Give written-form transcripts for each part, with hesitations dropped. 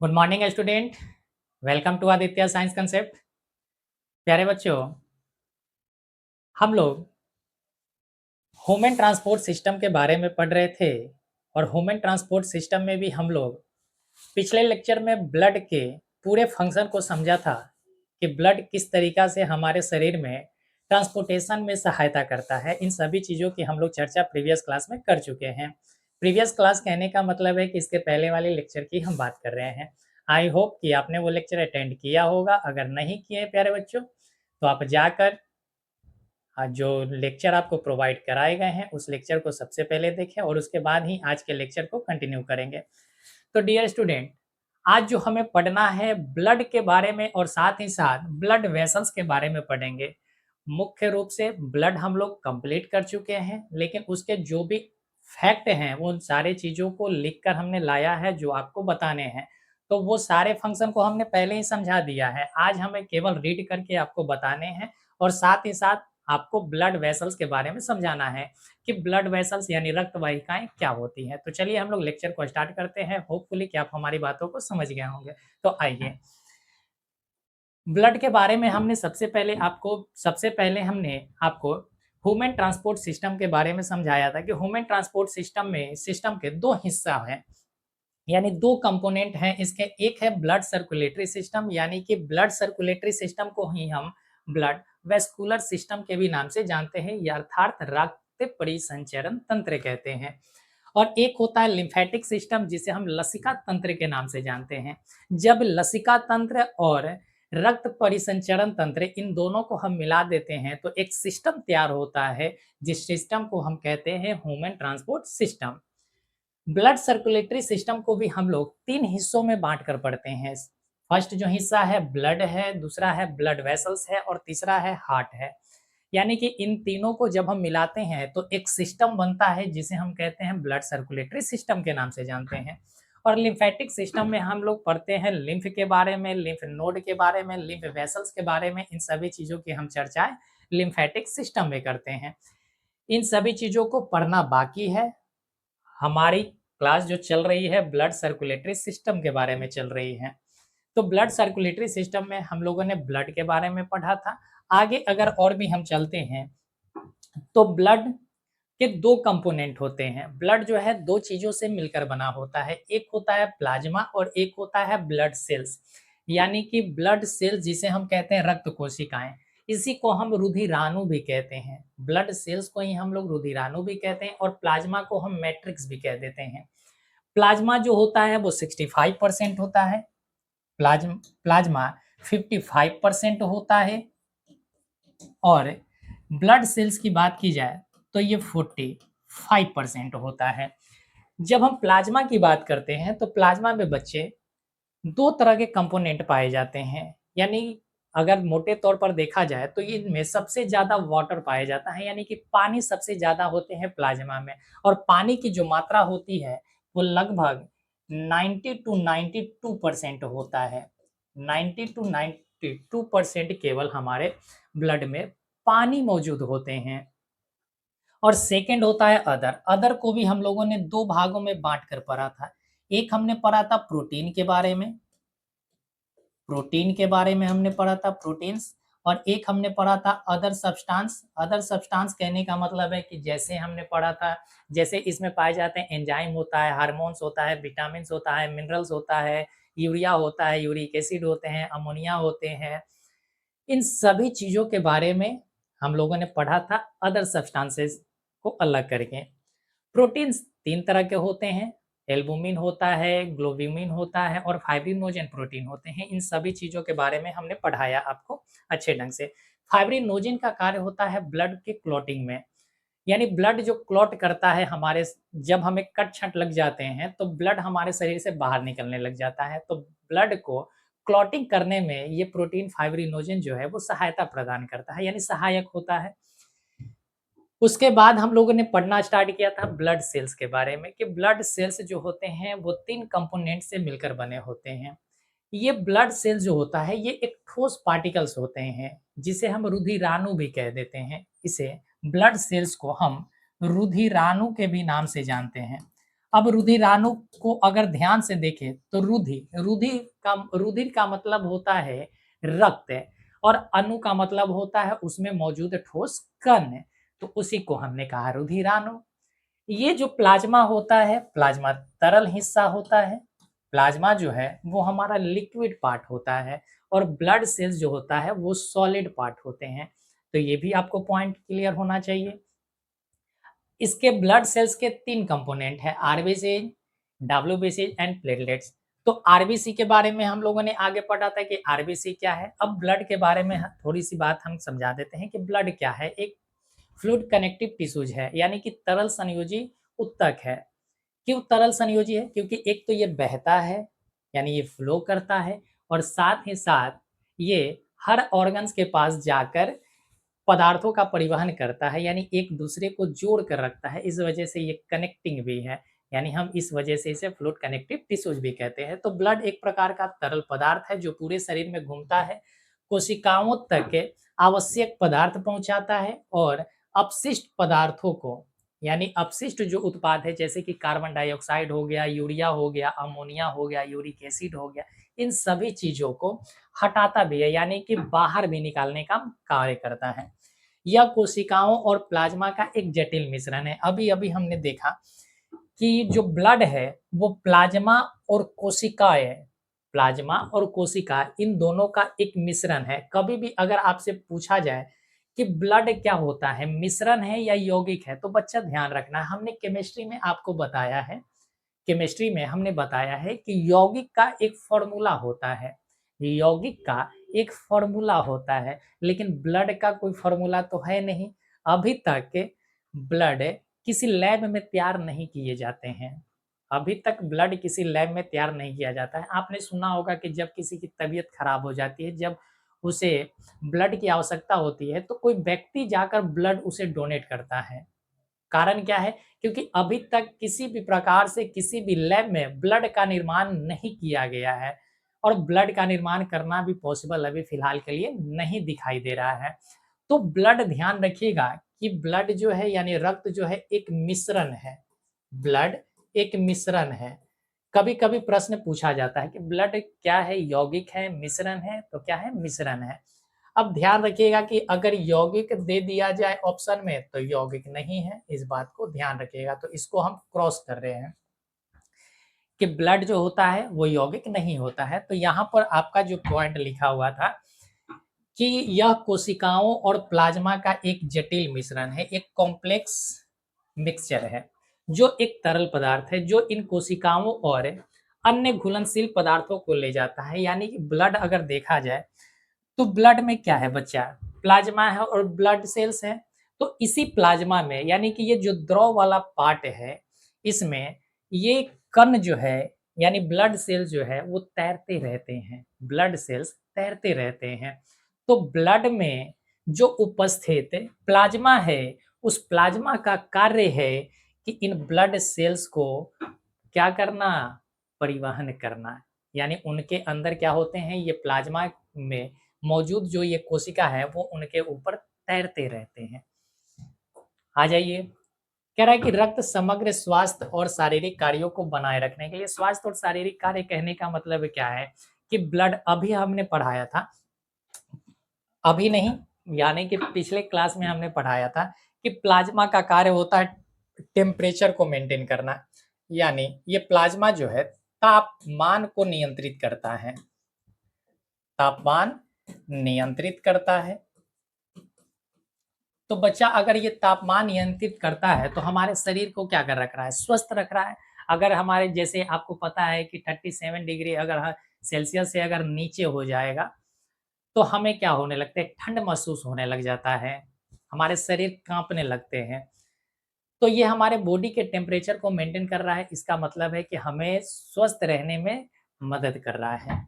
Good morning student. Welcome to Aditya science concept. प्यारे बच्चों, हम लोग ह्यूमन ट्रांसपोर्ट सिस्टम के बारे में पढ़ रहे थे और ह्यूमन ट्रांसपोर्ट सिस्टम में भी हम लोग पिछले लेक्चर में ब्लड के पूरे फंक्शन को समझा था कि ब्लड किस तरीका से हमारे शरीर में ट्रांसपोर्टेशन में सहायता करता है। इन सभी चीज़ों की हम लोग चर्चा प्रीवियस क्लास में कर चुके हैं। प्रीवियस क्लास कहने का मतलब है कि इसके पहले वाले लेक्चर की हम बात कर रहे हैं। आई होप कि आपने वो लेक्चर अटेंड किया होगा। अगर नहीं किए प्यारे बच्चों, तो आप जाकर जो लेक्चर आपको प्रोवाइड कराए गए हैं उस लेक्चर को सबसे पहले देखें और उसके बाद ही आज के लेक्चर को कंटिन्यू करेंगे। तो डियर स्टूडेंट, आज जो हमें पढ़ना है ब्लड के बारे में और साथ ही साथ ब्लड वेसल्स के बारे में पढ़ेंगे। मुख्य रूप से ब्लड हम लोग कंप्लीट कर चुके हैं, लेकिन उसके जो भी फैक्ट हैं वो उन सारे चीज़ों को लिखकर हमने लाया है जो आपको बताने हैं। तो वो सारे फंक्शन को हमने पहले ही समझा दिया है, आज हमें केवल रीड करके आपको बताने हैं और साथ ही साथ आपको ब्लड वेसल्स के बारे में समझाना है कि ब्लड वेसल्स यानी रक्त वाहिकाएं क्या होती हैं। तो चलिए हम लोग लेक्चर को स्टार्ट करते हैं। होपफुली कि आप हमारी बातों को समझ गए होंगे। तो आइए, ब्लड के बारे में हमने सबसे पहले हमने आपको ह्यूमन ट्रांसपोर्ट सिस्टम के बारे में समझाया था कि ह्यूमन ट्रांसपोर्ट सिस्टम में सिस्टम के दो हिस्सा हैं, यानी दो कंपोनेंट हैं इसके। एक है ब्लड सर्कुलेटरी सिस्टम, यानी कि ब्लड सर्कुलेटरी सिस्टम को ही हम ब्लड वेस्कुलर सिस्टम के भी नाम से जानते हैं या अर्थात रक्त परिसंचरण तंत्र कहते हैं। और एक होता है लिम्फेटिक सिस्टम जिसे हम लसिका तंत्र के नाम से जानते हैं। जब लसिका तंत्र और रक्त परिसंचरण तंत्र इन दोनों को हम मिला देते हैं तो एक सिस्टम तैयार होता है, जिस सिस्टम को हम कहते हैं human transport system. Blood circulatory system को भी हम लोग तीन हिस्सों में बांट कर पढ़ते हैं। फर्स्ट जो हिस्सा है ब्लड है, दूसरा है ब्लड वेसल्स है और तीसरा है हार्ट है। यानी कि इन तीनों को जब हम मिलाते हैं तो एक सिस्टम बनता है जिसे हम कहते हैं ब्लड सर्कुलेटरी सिस्टम के नाम से जानते हैं। और लिम्फेटिक सिस्टम में हम लोग पढ़ते हैं लिम्फ के बारे में, लिम्फ नोड के बारे में, लिम्फ वेसल्स के बारे में। इन सभी चीज़ों की हम चर्चाएं लिम्फेटिक सिस्टम में करते हैं। इन सभी चीज़ों को पढ़ना बाकी है। हमारी क्लास जो चल रही है ब्लड सर्कुलेटरी सिस्टम के बारे में चल रही है। तो ब्लड सर्कुलेटरी सिस्टम में हम लोगों ने ब्लड के बारे में पढ़ा था। आगे अगर और भी हम चलते हैं तो ब्लड के दो कंपोनेंट होते हैं। ब्लड जो है दो चीजों से मिलकर बना होता है, एक होता है प्लाज्मा और एक होता है ब्लड सेल्स। यानी कि ब्लड सेल्स जिसे हम कहते हैं रक्त कोशिकाएं, इसी को हम रुधिराणु भी कहते हैं। ब्लड सेल्स को ही हम लोग रुधिराणु भी कहते हैं और प्लाज्मा को हम मैट्रिक्स भी कह देते हैं। प्लाज्मा जो होता है वो 65% होता है, प्लाज्मा 55% होता है और ब्लड सेल्स की बात की जाए तो ये 45% होता है। जब हम प्लाज्मा की बात करते हैं तो प्लाज्मा में बच्चे दो तरह के कंपोनेंट पाए जाते हैं। यानी अगर मोटे तौर पर देखा जाए तो इनमें सबसे ज़्यादा वाटर पाया जाता है, यानी कि पानी सबसे ज़्यादा होते हैं प्लाज्मा में। और पानी की जो मात्रा होती है वो लगभग 90 टू 92% होता है। 90 टू 92% केवल हमारे ब्लड में पानी मौजूद होते हैं। और सेकंड होता है अदर। अदर को भी हम लोगों ने दो भागों में बांट कर पढ़ा था। एक हमने पढ़ा था प्रोटीन के बारे में, हमने पढ़ा था प्रोटीन्स। और एक हमने पढ़ा था अदर सब्सटेंस। अदर सब्सटेंस कहने का मतलब है कि जैसे हमने पढ़ा था, जैसे इसमें पाए जाते हैं एंजाइम होता है, हार्मोन्स होता है, विटामिन्स होता है, मिनरल्स होता है, यूरिया होता है, यूरिक एसिड होते हैं, अमोनिया होते हैं। इन सभी चीज़ों के बारे में हम लोगों ने पढ़ा था अदर सब्सटेंसेस को अलग करके। प्रोटीन्स तीन तरह के होते हैं, एल्बुमिन होता है, ग्लोब्यूमिन होता है और फाइब्रिनोजेन प्रोटीन होते हैं। इन सभी चीज़ों के बारे में हमने पढ़ाया आपको अच्छे ढंग से। फाइब्रिनोजेन का कार्य होता है ब्लड के क्लॉटिंग में, यानी ब्लड जो क्लॉट करता है हमारे, जब हमें कट-छट लग जाते हैं तो ब्लड हमारे शरीर से बाहर निकलने लग जाता है। तो ब्लड को क्लॉटिंग करने में ये प्रोटीन फाइब्रिनोजेन जो है वो सहायता प्रदान करता है, यानी सहायक होता है। उसके बाद हम लोगों ने पढ़ना स्टार्ट किया था ब्लड सेल्स के बारे में कि ब्लड सेल्स जो होते हैं वो तीन कंपोनेंट से मिलकर बने होते हैं। ये ब्लड सेल जो होता है ये एक ठोस पार्टिकल्स होते हैं जिसे हम रुधिराणु भी कह देते हैं। इसे ब्लड सेल्स को हम रुधिराणु के भी नाम से जानते हैं। अब रुधिराणु को अगर ध्यान से देखें तो रुधिर का मतलब होता है रक्त, और अणु का मतलब होता है उसमें मौजूद ठोस कण, तो उसी को हमने कहा रुधिराणु। ये जो प्लाज्मा होता है, प्लाज्मा तरल हिस्सा होता है। प्लाज्मा जो है वो हमारा लिक्विड पार्ट होता है, और ब्लड सेल्स जो होता है वो सॉलिड पार्ट होते हैं। तो ये भी आपको पॉइंट क्लियर होना चाहिए। इसके ब्लड सेल्स के 3 कंपोनेंट हैं, आरबीसी, डब्ल्यूबीसी एंड प्लेटलेट्स। तो आरबीसी के बारे में हम लोगों ने आगे पढ़ा था कि आरबीसी क्या है। अब ब्लड के बारे में थोड़ी सी बात हम समझा देते हैं कि ब्लड क्या है। एक फ्लूइड कनेक्टिव टिश्यूज है, यानी कि तरल संयोजी ऊतक है। क्यों तरल संयोजी है? क्योंकि एक तो ये बहता है, यानी ये फ्लो करता है, और साथ ही साथ ये हर ऑर्गन्स के पास जाकर पदार्थों का परिवहन करता है, यानी एक दूसरे को जोड़ कर रखता है। इस वजह से ये कनेक्टिंग भी है, यानी हम इस वजह से इसे फ्लूइड कनेक्टिव टिश्यूज भी कहते हैं। तो ब्लड एक प्रकार का तरल पदार्थ है जो पूरे शरीर में घूमता है, कोशिकाओं तक आवश्यक पदार्थ पहुंचाता है, और अपशिष्ट पदार्थों को, यानी अपशिष्ट जो उत्पाद है जैसे कि कार्बन डाइऑक्साइड हो गया, यूरिया हो गया, अमोनिया हो गया, यूरिक एसिड हो गया, इन सभी चीजों को हटाता भी है, यानी कि बाहर भी निकालने का कार्य करता है। यह कोशिकाओं और प्लाज्मा का एक जटिल मिश्रण है। अभी अभी हमने देखा कि जो ब्लड है वो प्लाज्मा और कोशिका इन दोनों का एक मिश्रण है। कभी भी अगर आपसे पूछा जाए कि ब्लड क्या होता है, मिश्रण है या यौगिक है, तो बच्चा ध्यान रखना है, हमने केमिस्ट्री में आपको बताया है, केमिस्ट्री में हमने बताया है कि यौगिक का एक फॉर्मूला होता है, यौगिक का एक फॉर्मूला होता है, लेकिन ब्लड का कोई फॉर्मूला तो है नहीं। अभी तक ब्लड किसी लैब में तैयार नहीं किए जाते हैं। अभी तक ब्लड किसी लैब में तैयार नहीं किया जाता है। आपने सुना होगा कि जब किसी की तबीयत खराब हो जाती है, जब उसे ब्लड की आवश्यकता होती है, तो कोई व्यक्ति जाकर ब्लड उसे डोनेट करता है। कारण क्या है? क्योंकि अभी तक किसी भी प्रकार से किसी भी लैब में ब्लड का निर्माण नहीं किया गया है, और ब्लड का निर्माण करना भी पॉसिबल अभी फिलहाल के लिए नहीं दिखाई दे रहा है। तो ब्लड, ध्यान रखिएगा कि ब्लड जो है यानी रक्त जो है एक मिश्रण है। ब्लड एक मिश्रण है। कभी-कभी प्रश्न पूछा जाता है कि ब्लड क्या है? यौगिक है, मिश्रण है? तो क्या है? मिश्रण है। अब ध्यान रखिएगा कि अगर यौगिक दे दिया जाए ऑप्शन में तो यौगिक नहीं है, इस बात को ध्यान रखिएगा। तो इसको हम क्रॉस कर रहे हैं कि ब्लड जो होता है वो यौगिक नहीं होता है। तो यहाँ पर आपका जो पॉइंट लिखा हुआ था कि यह कोशिकाओं और प्लाज्मा का एक जटिल मिश्रण है, एक कॉम्प्लेक्स मिक्सचर है, जो एक तरल पदार्थ है जो इन कोशिकाओं और अन्य घुलनशील पदार्थों को ले जाता है। यानी कि ब्लड अगर देखा जाए तो ब्लड में क्या है बच्चा? प्लाज्मा है और ब्लड सेल्स है। तो इसी प्लाज्मा में, यानी कि ये जो द्रव वाला पार्ट है, इसमें ये कण जो है, यानी ब्लड सेल्स जो है वो तैरते रहते हैं। ब्लड सेल्स तैरते रहते हैं। तो ब्लड में जो उपस्थित प्लाज्मा है, उस प्लाज्मा का कार्य है कि इन ब्लड सेल्स को क्या करना? परिवहन करना। यानी उनके अंदर क्या होते हैं, ये प्लाज्मा में मौजूद जो ये कोशिका है वो उनके ऊपर तैरते रहते हैं। आ जाइए, कह रहा है कि रक्त समग्र स्वास्थ्य और शारीरिक कार्यों को बनाए रखने के लिए, स्वास्थ्य और शारीरिक कार्य कहने का मतलब क्या है कि ब्लड, अभी हमने पढ़ाया था, अभी नहीं, यानी कि पिछले क्लास में हमने पढ़ाया था कि प्लाज्मा का कार्य होता है टेम्परेचर को मेंटेन करना। यानी ये प्लाज्मा जो है तापमान को नियंत्रित करता है, तापमान नियंत्रित करता है। तो बच्चा अगर ये तापमान नियंत्रित करता है तो हमारे शरीर को क्या कर रख रहा है? स्वस्थ रख रहा है। अगर हमारे, जैसे आपको पता है कि 37 डिग्री अगर सेल्सियस से अगर नीचे हो जाएगा तो हमें क्या होने लगता है? ठंड महसूस होने लग जाता है, हमारे शरीर कांपने लगते हैं। तो ये हमारे बॉडी के टेम्परेचर को मेंटेन कर रहा है। इसका मतलब है कि हमें स्वस्थ रहने में मदद कर रहा है।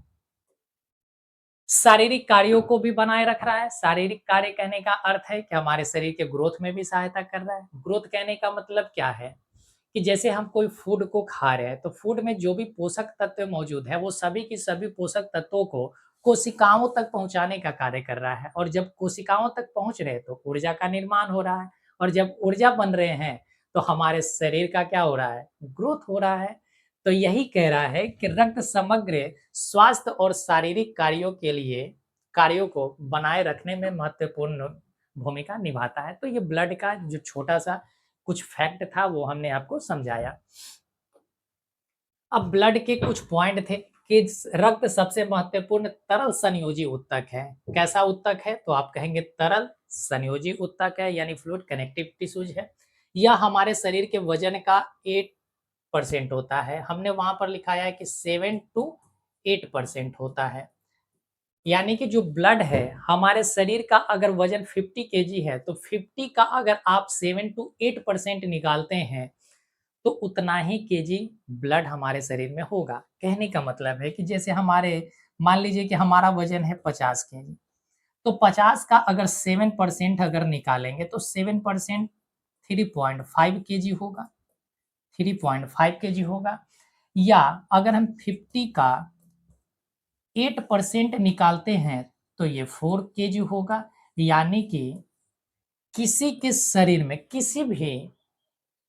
शारीरिक कार्यों को भी बनाए रख रहा है। शारीरिक कार्य कहने का अर्थ है कि हमारे शरीर के ग्रोथ में भी सहायता कर रहा है। ग्रोथ कहने का मतलब क्या है कि जैसे हम कोई फूड को खा रहे हैं तो फूड में जो भी पोषक तत्व मौजूद है वो सभी की सभी पोषक तत्वों को कोशिकाओं तक पहुंचाने का कार्य कर रहा है, और जब कोशिकाओं तक पहुंच रहे हैं तो ऊर्जा का निर्माण हो रहा है, और जब ऊर्जा बन रहे हैं तो हमारे शरीर का क्या हो रहा है, ग्रोथ हो रहा है। तो यही कह रहा है कि रक्त समग्र स्वास्थ्य और शारीरिक कार्यों को बनाए रखने में महत्वपूर्ण भूमिका निभाता है। तो ये ब्लड का जो छोटा-सा कुछ फैक्ट था वो हमने आपको समझाया। अब ब्लड के कुछ पॉइंट थे कि रक्त सबसे महत्वपूर्ण तरल संयोजी ऊतक है। कैसा ऊतक है? तो आप कहेंगे तरल संयोजी ऊतक है, यानी फ्लूइड कनेक्टिव टिश्यूज है। यह हमारे शरीर के वजन का 8% होता है। हमने वहां पर लिखाया है कि 7 to 8% होता है। यानी कि जो ब्लड है, हमारे शरीर का अगर वजन 50 केजी है, तो 50 का अगर आप 7 to 8% निकालते हैं, तो उतना ही केजी ब्लड हमारे शरीर में होगा। कहने का मतलब है कि जैसे हमारे मान लीजिए कि हमारा वज़न है 50 केजी, तो 50 का अगर 7% अगर निकालेंगे, तो 7% 3.5 केजी होगा, 3.5 केजी होगा। या अगर हम 50 का 8% निकालते हैं, तो ये 4 केजी होगा। यानी कि किसी के शरीर में, किसी भी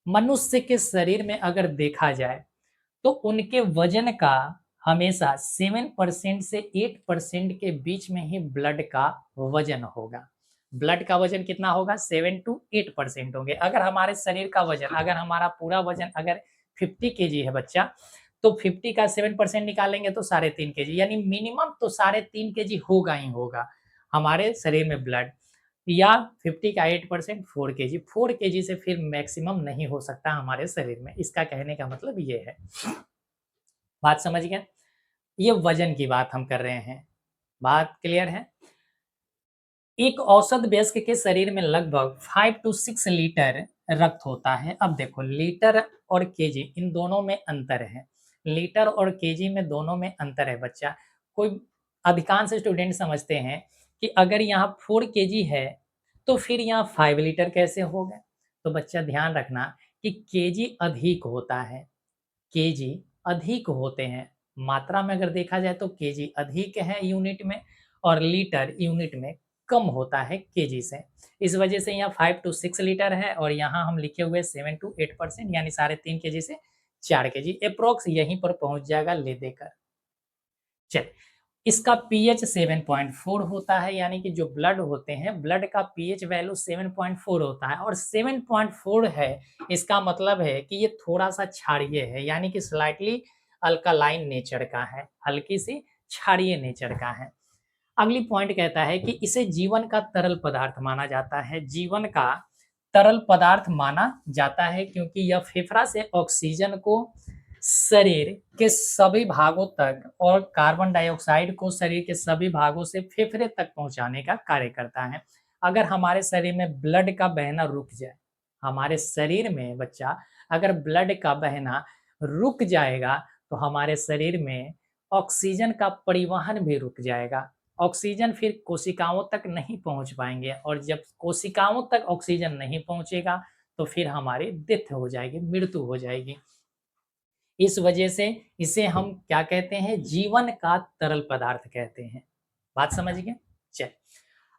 मनुष्य के शरीर में अगर देखा जाए, तो उनके वजन का हमेशा 7% से 8% के बीच में ही ब्लड का वजन होगा। ब्लड का वजन कितना होगा? 7 टू 8% होंगे। अगर हमारे शरीर का वजन, अगर हमारा पूरा वजन अगर 50 केजी है बच्चा, तो 50 का 7% निकालेंगे तो 3.5 केजी, यानी मिनिमम तो 3.5 केजी होगा ही होगा हमारे शरीर में ब्लड। या 50 का 8% 4 केजी, 4 केजी से फिर मैक्सिमम नहीं हो सकता हमारे शरीर में। इसका कहने का मतलब ये है। बात समझ गए? ये वजन की बात हम कर रहे हैं। बात क्लियर है? एक औसत वयस्क के शरीर में लगभग 5 टू 6 लीटर रक्त होता है। अब देखो, लीटर और केजी इन दोनों में अंतर है। लीटर और केजी में दोनों में अंतर है बच्चा। कोई अधिकांश स्टूडेंट समझते हैं कि अगर यहाँ 4 केजी है, तो फिर यहाँ 5 लीटर कैसे हो गए? तो बच्चा ध्यान रखना कि केजी अधिक होता है, केजी अधिक होते हैं। मात्रा में अगर देखा जाए तो केजी अधिक है यूनिट में, और लीटर यूनिट में कम होता है केजी से। इस वजह से यहाँ 5 टू 6 लीटर है, और यहाँ हम लिखे हुए 7 टू 8%, यानी 3.5 केजी से 4 केजी अप्रोक्स यहीं पर पहुँच जाएगा ले देकर। चलिए, इसका पीएच 7.4 होता है, यानी कि जो ब्लड होते हैं, ब्लड का पीएच वैल्यू 7.4 होता है, और 7.4 है, इसका मतलब है कि ये थोड़ा-सा क्षारीय है, यानी कि स्लाइटली अल्कालाइन नेचर का है, हल्की सी क्षारीय नेचर का है। अगली पॉइंट कहता है कि इसे जीवन का तरल पदार्थ माना जाता है। जीवन का तरल पदार्थ माना जाता है क्योंकि यह फेफड़ा से ऑक्सीजन को शरीर के सभी भागों तक और कार्बन डाइऑक्साइड को शरीर के सभी भागों से फेफड़े तक पहुंचाने का कार्य करता है। अगर हमारे शरीर में ब्लड का बहना रुक जाए, हमारे शरीर में बच्चा अगर ब्लड का बहना रुक जाएगा, तो हमारे शरीर में ऑक्सीजन का परिवहन भी रुक जाएगा। ऑक्सीजन फिर कोशिकाओं तक नहीं पहुंच पाएंगे, और जब कोशिकाओं तक ऑक्सीजन नहीं पहुंचेगा, तो फिर हमारी डेथ हो जाएगी, मृत्यु हो जाएगी। इस वजह से इसे हम क्या कहते हैं? जीवन का तरल पदार्थ कहते हैं। बात समझ गए? चलिए,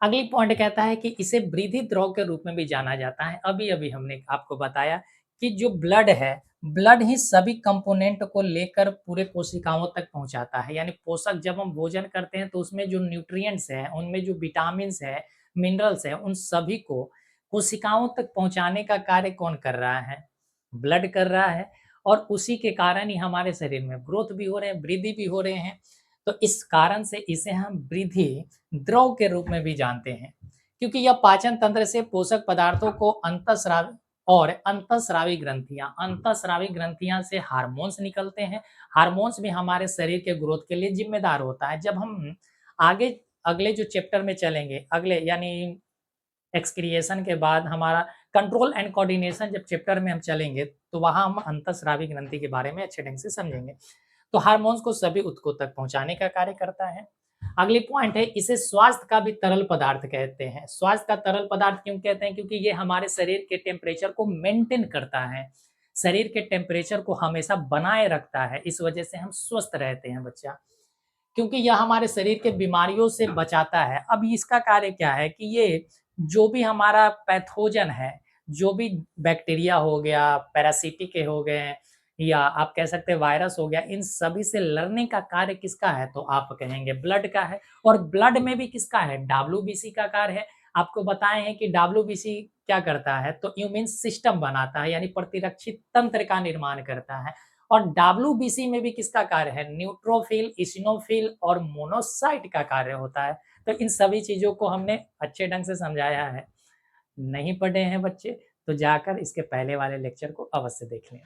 अगली पॉइंट कहता है कि इसे वृद्धि द्रव के रूप में भी जाना जाता है। अभी-अभी हमने आपको बताया कि जो ब्लड है, ब्लड ही सभी कंपोनेंट को लेकर पूरे कोशिकाओं तक पहुँचाता है। यानी पोषक जब हम भोजन करते हैं, तो उसमें जो न्यूट्रिएंट्स हैं, उनमें जो विटामिन्स हैं, मिनरल्स हैं, उन सभी को कोशिकाओं तक पहुँचाने का कार्य कौन कर रहा है? ब्लड कर रहा है, और उसी के कारण ही हमारे शरीर में ग्रोथ भी हो रहे हैं, वृद्धि भी हो रहे हैं। तो इस कारण से इसे हम वृद्धि द्रव के रूप में भी जानते हैं, क्योंकि यह पाचन तंत्र से पोषक पदार्थों को अंतःस्रावी ग्रंथियां से हार्मोन्स निकलते हैं। हार्मोन्स भी हमारे शरीर के ग्रोथ के लिए जिम्मेदार होता है। जब हम आगे अगले जो चैप्टर में चलेंगे, अगले यानी एक्सक्रिएशन के बाद हमारा कंट्रोल एंड कोऑर्डिनेशन जब चैप्टर में हम चलेंगे, तो वहाँ हम अंतःस्रावी ग्रंथि के बारे में अच्छे ढंग से समझेंगे। तो हार्मोन्स को सभी ऊतकों तक पहुँचाने का कार्य करता है। अगली पॉइंट है, इसे स्वास्थ्य का भी तरल पदार्थ कहते हैं। स्वास्थ्य का तरल पदार्थ क्यों कहते हैं? क्योंकि ये हमारे शरीर के टेम्परेचर को मेंटेन करता है। शरीर के टेम्परेचर को हमेशा बनाए रखता है, इस वजह से हम स्वस्थ रहते हैं बच्चा। क्योंकि यह हमारे शरीर के बीमारियों से बचाता है। अब इसका कार्य क्या है कि ये जो भी हमारा पैथोजन है, जो भी बैक्टीरिया हो गया, पैरासिटिक के हो गए या आप कह सकते हैं वायरस हो गया, इन सभी से लड़ने का कार्य किसका है? तो आप कहेंगे ब्लड का है। और ब्लड में भी किसका है? डब्ल्यूबीसी का कार्य है। आपको बताए हैं कि डब्ल्यूबीसी क्या करता है? तो इम्यून सिस्टम बनाता है, यानी प्रतिरक्षी तंत्र का निर्माण करता है। और डब्ल्यूबीसी में भी किसका कार्य है? न्यूट्रोफिल, इसिनोफिल और मोनोसाइट का कार्य होता है। तो इन सभी चीज़ों को हमने अच्छे ढंग से समझाया है। नहीं पढ़े हैं बच्चे तो जाकर इसके पहले वाले लेक्चर को अवश्य देख लें।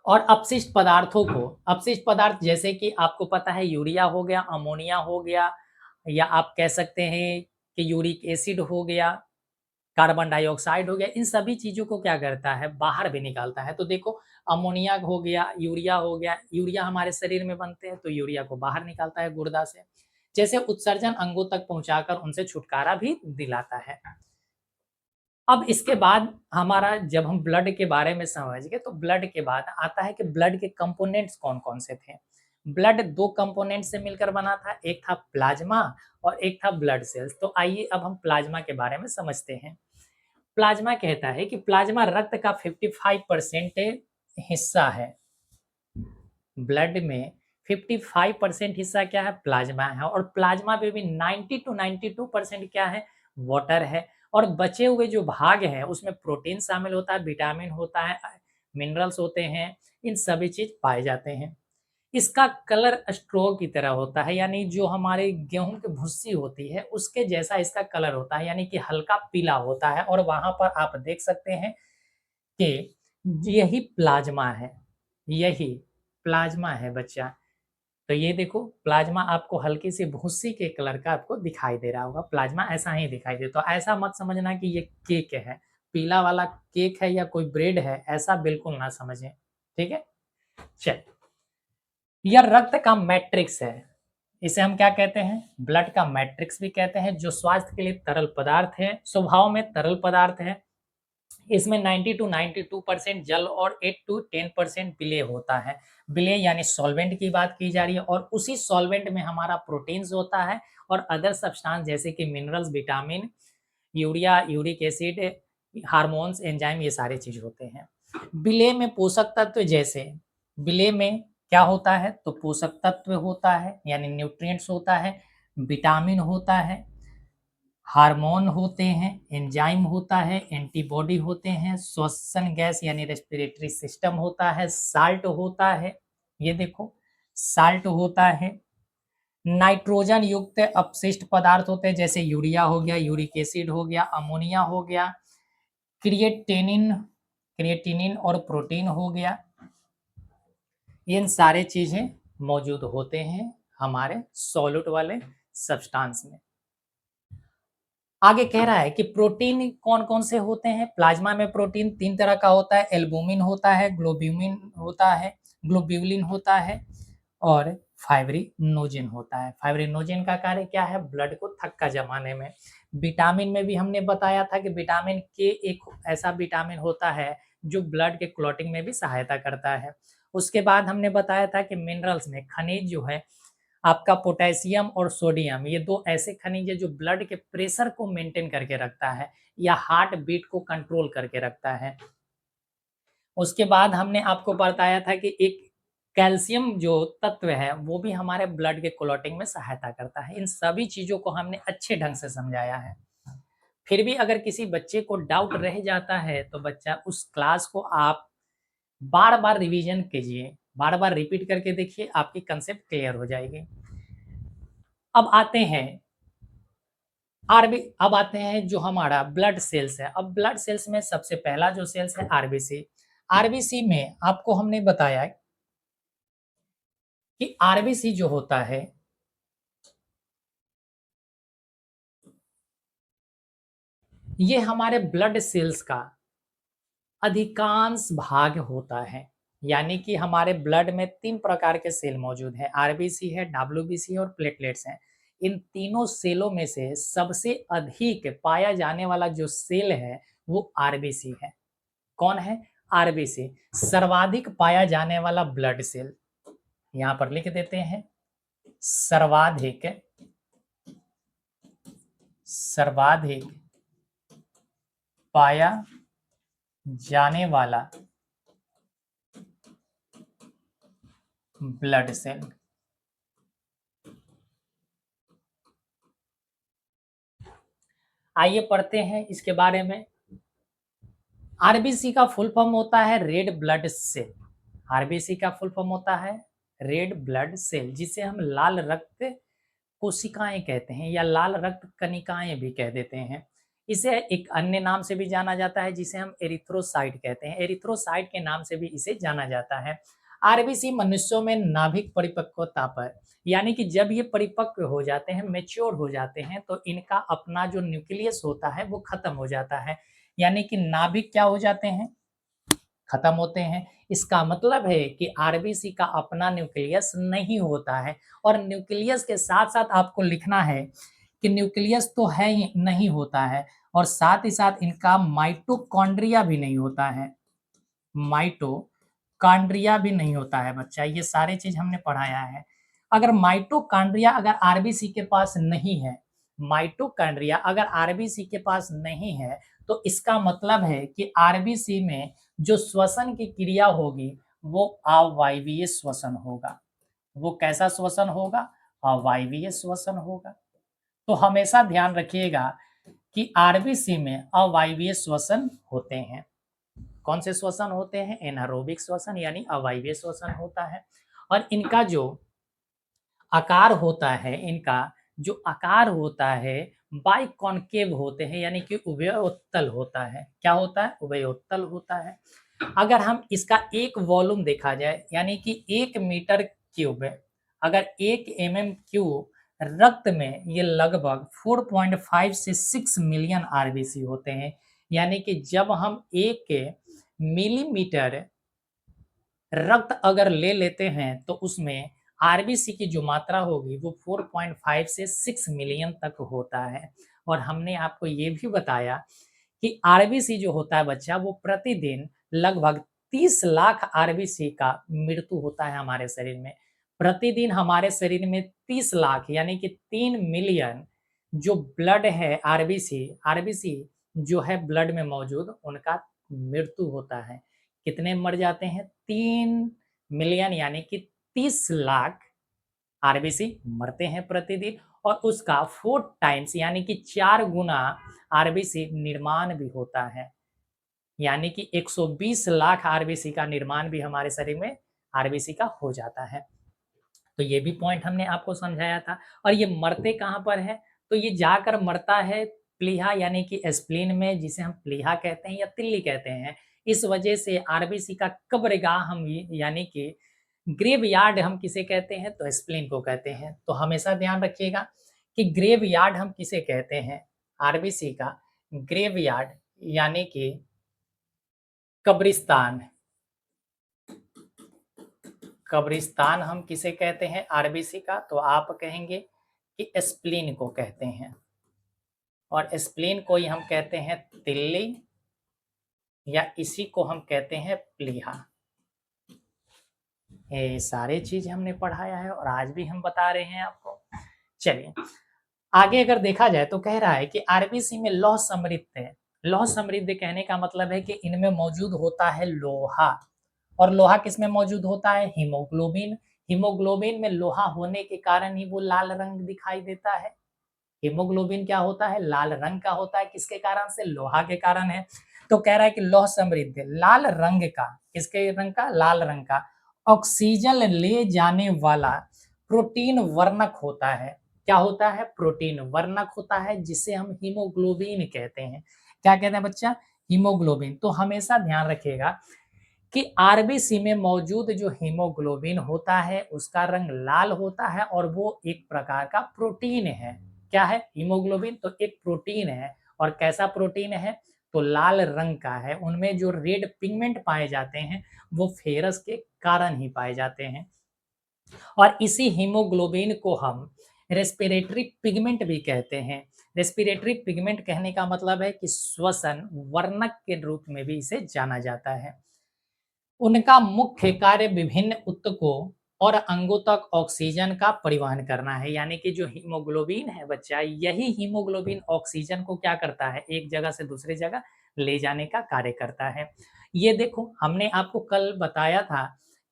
और अपशिष्ट पदार्थों को, अपशिष्ट पदार्थ जैसे कि आपको पता है यूरिया हो गया, अमोनिया हो गया, या आप कह सकते हैं कि यूरिक एसिड हो गया, कार्बन डाइऑक्साइड हो गया, इन सभी चीज़ों को क्या करता है? बाहर भी निकालता है। तो देखो अमोनिया हो गया, यूरिया हो गया, यूरिया हमारे शरीर में बनते हैं तो यूरिया को बाहर निकालता है गुर्दा से। जैसे उत्सर्जन अंगों तक पहुँचाकर उनसे छुटकारा भी दिलाता है। अब इसके बाद हमारा जब हम ब्लड के बारे में समझ गए तो ब्लड के बाद आता है कि ब्लड के कंपोनेंट्स कौन-कौन से थे। ब्लड 2 कंपोनेंट से मिलकर बना था, एक था प्लाज्मा और एक था ब्लड सेल्स। तो आइए अब हम प्लाज्मा के बारे में समझते हैं। प्लाज्मा कहता है कि प्लाज्मा रक्त का 55% हिस्सा है। ब्लड में 55% हिस्सा क्या है? प्लाज्मा है। और प्लाज्मा में भी 90 टू 92% क्या है? वाटर है। और बचे हुए जो भाग हैं उसमें प्रोटीन शामिल होता है, विटामिन होता है, मिनरल्स होते हैं, इन सभी चीज पाए जाते हैं। इसका कलर स्ट्रॉ की तरह होता है, यानी जो हमारे गेहूं की भुस्सी होती है उसके जैसा इसका कलर होता है, यानी कि हल्का पीला होता है। और वहां पर आप देख सकते हैं कि यही प्लाज्मा है, यही प्लाज्मा है बच्चा। तो ये देखो प्लाज्मा आपको हल्की सी भूसी के कलर का आपको दिखाई दे रहा होगा, प्लाज्मा ऐसा ही दिखाई दे। तो ऐसा मत समझना कि ये केक है, पीला वाला केक है या कोई ब्रेड है, ऐसा बिल्कुल ना समझें। ठीक है, चल। यह रक्त का मैट्रिक्स है, इसे हम क्या कहते हैं? ब्लड का मैट्रिक्स भी कहते हैं, जो स्वास्थ्य के लिए तरल पदार्थ है, स्वभाव में तरल पदार्थ है। इसमें 90 टू 92% जल और 8 टू 10% विलेय होता है। विलेय यानी सॉल्वेंट की बात की जा रही है, और उसी सॉल्वेंट में हमारा प्रोटीन्स होता है और अदर सब्सटेंस जैसे कि minerals, vitamin, urea, uric acid, hormones, enzyme, ये सारे चीज होते हैं। विलेय में पोषक तत्व जैसे, विलेय में क्या होता है? तो पोषक तत्व होता है यानी न्यूट्रिएंट्स होता है, विटामिन होता है, हार्मोन होते हैं, एंजाइम होता है, एंटीबॉडी होते हैं, श्वसन गैस यानी रेस्पिरेटरी सिस्टम होता है, साल्ट होता है, ये देखो साल्ट होता है, नाइट्रोजन युक्त अपशिष्ट पदार्थ होते हैं जैसे यूरिया हो गया, यूरिक एसिड हो गया, अमोनिया हो गया, क्रिएटिनिन, क्रिएटिनिन और प्रोटीन हो गया। इन सारे चीजें मौजूद होते हैं हमारे सॉल्यूट वाले सब्सटेंस में। आगे कह रहा है कि प्रोटीन कौन-कौन से होते हैं? प्लाज्मा में प्रोटीन 3 तरह का होता है, एल्बुमिन होता है, ग्लोब्यूमिन होता है, ग्लोब्यूलिन होता है और फाइब्रिनोजेन होता है। फाइब्रिनोजेन का कार्य क्या है? ब्लड को थक्का जमाने में। विटामिन में भी हमने बताया था कि विटामिन के एक ऐसा विटामिन होता है जो ब्लड के क्लॉटिंग में भी सहायता करता है। उसके बाद हमने बताया था कि मिनरल्स में खनिज जो है आपका पोटेशियम और सोडियम, ये 2 ऐसे खनिज है जो ब्लड के प्रेशर को मेंटेन करके रखता है या हार्ट बीट को कंट्रोल करके रखता है। उसके बाद हमने आपको बताया था कि एक कैल्शियम जो तत्व है वो भी हमारे ब्लड के क्लॉटिंग में सहायता करता है। इन सभी चीज़ों को हमने अच्छे ढंग से समझाया है। फिर भी अगर किसी बच्चे को डाउट रह जाता है तो बच्चा उस क्लास को आप बार-बार रिवीजन कीजिए, बार-बार रिपीट करके देखिए, आपकी कांसेप्ट क्लियर हो जाएगी। अब आते हैं आरबी अब आते हैं जो हमारा ब्लड सेल्स है। अब ब्लड सेल्स में सबसे पहला जो सेल्स है आरबीसी। आरबीसी में आपको हमने बताया कि आरबीसी जो होता है ये हमारे ब्लड सेल्स का अधिकांश भाग होता है। यानी कि हमारे ब्लड में 3 प्रकार के सेल मौजूद हैं, आरबीसी है, डब्ल्यूबीसी और प्लेटलेट्स हैं। इन तीनों सेलों में से सबसे अधिक पाया जाने वाला जो सेल है वो आरबीसी है। कौन है? आरबीसी, सर्वाधिक पाया जाने वाला ब्लड सेल। यहां पर लिख देते हैं सर्वाधिक, सर्वाधिक पाया जाने वाला ब्लड सेल। आइए पढ़ते हैं इसके बारे में। आरबीसी का फुल फॉर्म होता है रेड ब्लड सेल। आरबीसी का फुल फॉर्म होता है रेड ब्लड सेल, जिसे हम लाल रक्त कोशिकाएं कहते हैं या लाल रक्त कणिकाएं भी कह देते हैं। इसे एक अन्य नाम से भी जाना जाता है जिसे हम एरिथ्रोसाइट कहते हैं। एरिथ्रोसाइट के नाम से भी इसे जाना जाता है। आरबीसी मनुष्यों में नाभिक परिपक्वता पर, यानी कि जब ये परिपक्व हो जाते हैं, मेच्योर हो जाते हैं, तो इनका अपना जो न्यूक्लियस होता है वो खत्म हो जाता है। यानी कि नाभिक क्या हो जाते हैं, खत्म होते हैं। इसका मतलब है कि आरबीसी का अपना न्यूक्लियस नहीं होता है। और न्यूक्लियस के साथ साथ आपको लिखना है कि न्यूक्लियस तो है ही नहीं होता है, और साथ ही साथ इनका माइटोकॉन्ड्रिया भी नहीं होता है। माइटोकॉन्ड्रिया भी नहीं होता है बच्चा, ये सारे चीज हमने पढ़ाया है। अगर माइटोकॉन्ड्रिया अगर आरबीसी के पास नहीं है, माइटोकॉन्ड्रिया अगर आरबीसी के पास नहीं है, तो इसका मतलब है कि आरबीसी में जो श्वसन की क्रिया होगी वो अवायवीय श्वसन होगा। वो कैसा श्वसन होगा, अवायवीय श्वसन होगा। तो हमेशा ध्यान रखिएगा कि आरबीसी में अवायवीय श्वसन होते हैं। कौन से श्वसन होते हैं, एनारोबिक श्वसन यानी अवायवीय श्वसन होता है। और इनका जो आकार होता है, इनका जो आकार होता है बाइकॉन्केव होते हैं, यानी कि उभयोत्तल होता है। क्या होता है, उभयोत्तल होता है। अगर हम इसका एक वॉल्यूम देखा जाए, यानी कि 1 मीटर क्यूब है, अगर 1 mm³ रक्त में ये लगभग 4.5 से 6 मिलियन आरबीसी होते हैं। यानी कि जब हम 1 मिलीमीटर रक्त अगर ले लेते हैं तो उसमें आरबीसी की जो मात्रा होगी वो 4.5 से 6 मिलियन तक होता है। और हमने आपको ये भी बताया कि आरबीसी जो होता है बच्चा, वो प्रतिदिन लगभग 30 लाख आरबीसी का मृत्यु होता है हमारे शरीर में। प्रतिदिन हमारे शरीर में 30 लाख यानी कि 3 मिलियन जो ब्लड है, आरबीसी आरबीसी जो है ब्लड में मौजूद, उनका मृत्यु होता है। कितने मर जाते हैं, 3 मिलियन यानी कि 30 लाख आरबीसी मरते हैं प्रतिदिन। और उसका 4 टाइम्स यानी कि 4 गुना आरबीसी निर्माण भी होता है। यानी कि 120 लाख आरबीसी का निर्माण भी हमारे शरीर में आरबीसी का हो जाता है। तो ये भी पॉइंट हमने आपको समझाया था। और ये मरते कहाँ पर है, तो ये जाकर मरता है प्लीहा यानी कि स्प्लीन में, जिसे हम प्लीहा कहते हैं या तिल्ली कहते हैं। इस वजह से आरबीसी का कब्रगाह हम यानी कि ग्रेव यार्ड हम किसे कहते हैं, तो स्प्लीन को कहते हैं। तो हमेशा ध्यान रखिएगा कि ग्रेव यार्ड हम किसे कहते हैं, आरबीसी का ग्रेव यार्ड यानी कि कब्रिस्तान। कब्रिस्तान हम किसे कहते हैं आरबीसी का, तो आप कहेंगे कि स्प्लीन को कहते हैं। और स्प्लीन को ही हम कहते हैं तिल्ली, या इसी को हम कहते हैं प्लीहा। ये सारे चीज हमने पढ़ाया है और आज भी हम बता रहे हैं आपको। चलिए आगे अगर देखा जाए तो कह रहा है कि आरबीसी में लौह समृद्ध है। लौह समृद्ध कहने का मतलब है कि इनमें मौजूद होता है लोहा। और लोहा किस में मौजूद होता है, हीमोग्लोबिन। हीमोग्लोबिन में लोहा होने के कारण ही वो लाल रंग दिखाई देता है। हीमोग्लोबिन क्या होता है, लाल रंग का होता है। किसके कारण से, लोहा के कारण है। तो कह रहा है कि लौह समृद्ध लाल रंग का, किसके रंग का, लाल रंग का ऑक्सीजन ले जाने वाला प्रोटीन वर्णक होता है। क्या होता है, प्रोटीन वर्णक होता है, जिसे हम हीमोग्लोबिन कहते हैं। क्या कहते हैं बच्चा, हीमोग्लोबिन। तो हमेशा ध्यान रखिएगा कि आरबीसी में मौजूद जो हीमोग्लोबिन होता है उसका रंग लाल होता है, और वो एक प्रकार का प्रोटीन है। क्या है, हीमोग्लोबिन तो एक प्रोटीन है। और कैसा प्रोटीन है, तो लाल रंग का है। उनमें जो रेड पिगमेंट पाए जाते हैं वो फेरस के कारण ही पाए जाते हैं। और इसी हीमोग्लोबिन को हम रेस्पिरेटरी पिगमेंट भी कहते हैं। रेस्पिरेटरी पिगमेंट कहने का मतलब है कि श्वसन वर्णक के रूप में भी इसे जाना जाता है। उनका मुख्य कार्य विभिन्न ऊतकों और अंगों तक ऑक्सीजन का परिवहन करना है। यानी कि जो हीमोग्लोबिन है बच्चा, यही हीमोग्लोबिन ऑक्सीजन को क्या करता है, एक जगह से दूसरी जगह ले जाने का कार्य करता है। ये देखो हमने आपको कल बताया था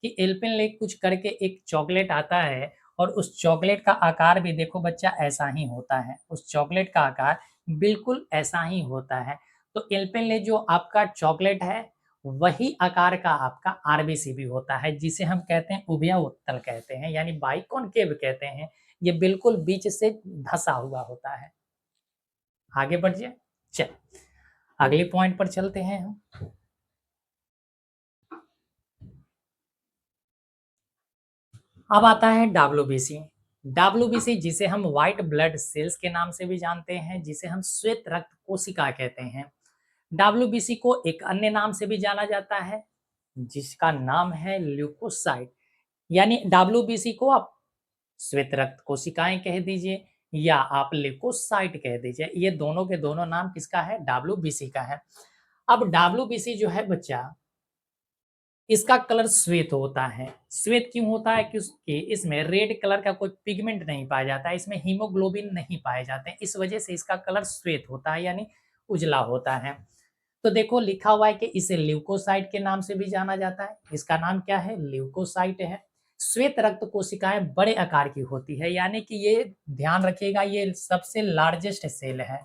कि एल्पेनलिब कुछ करके एक चॉकलेट आता है और उस चॉकलेट का आकार भी देखो बच्चा ऐसा ही होता है। उस चॉकलेट का आकार बिल्कुल ऐसा ही होता है। तो एल्पेनलिब जो आपका चॉकलेट है वही आकार का आपका आरबीसी भी होता है, जिसे हम कहते हैं उभयउत्तल कहते हैं, यानी बाइकॉनकेव कहते हैं। ये बिल्कुल बीच से धंसा हुआ होता है। आगे बढ़िए, चल अगले पॉइंट पर चलते हैं हम। अब आता है डब्ल्यूबीसी। डब्ल्यूबीसी जिसे हम व्हाइट ब्लड सेल्स के नाम से भी जानते हैं, जिसे हम श्वेत रक्त कोशिका कहते हैं। डब्ल्यूबीसी को एक अन्य नाम से भी जाना जाता है, जिसका नाम है ल्यूकोसाइट। यानी डब्ल्यूबीसी को आप श्वेत रक्त कोशिकाएं कह दीजिए या आप ल्यूकोसाइट कह दीजिए, ये दोनों के दोनों नाम किसका है? डब्ल्यूबीसी का है। अब डब्ल्यूबीसी जो है बच्चा, इसका कलर श्वेत होता है। श्वेत क्यों होता है? क्योंकि इसमें रेड कलर का कोई पिगमेंट नहीं पाया जाता है, इसमें हीमोग्लोबिन नहीं पाए जाते हैं, इस वजह से इसका कलर श्वेत होता है, यानी उजला होता है। तो देखो लिखा हुआ है कि इसे ल्यूकोसाइट के नाम से भी जाना जाता है। इसका नाम क्या है? ल्यूकोसाइट है। श्वेत रक्त कोशिकाएं बड़े आकार की होती है, यानी कि ये ध्यान रखिएगा, ये सबसे लार्जेस्ट सेल है।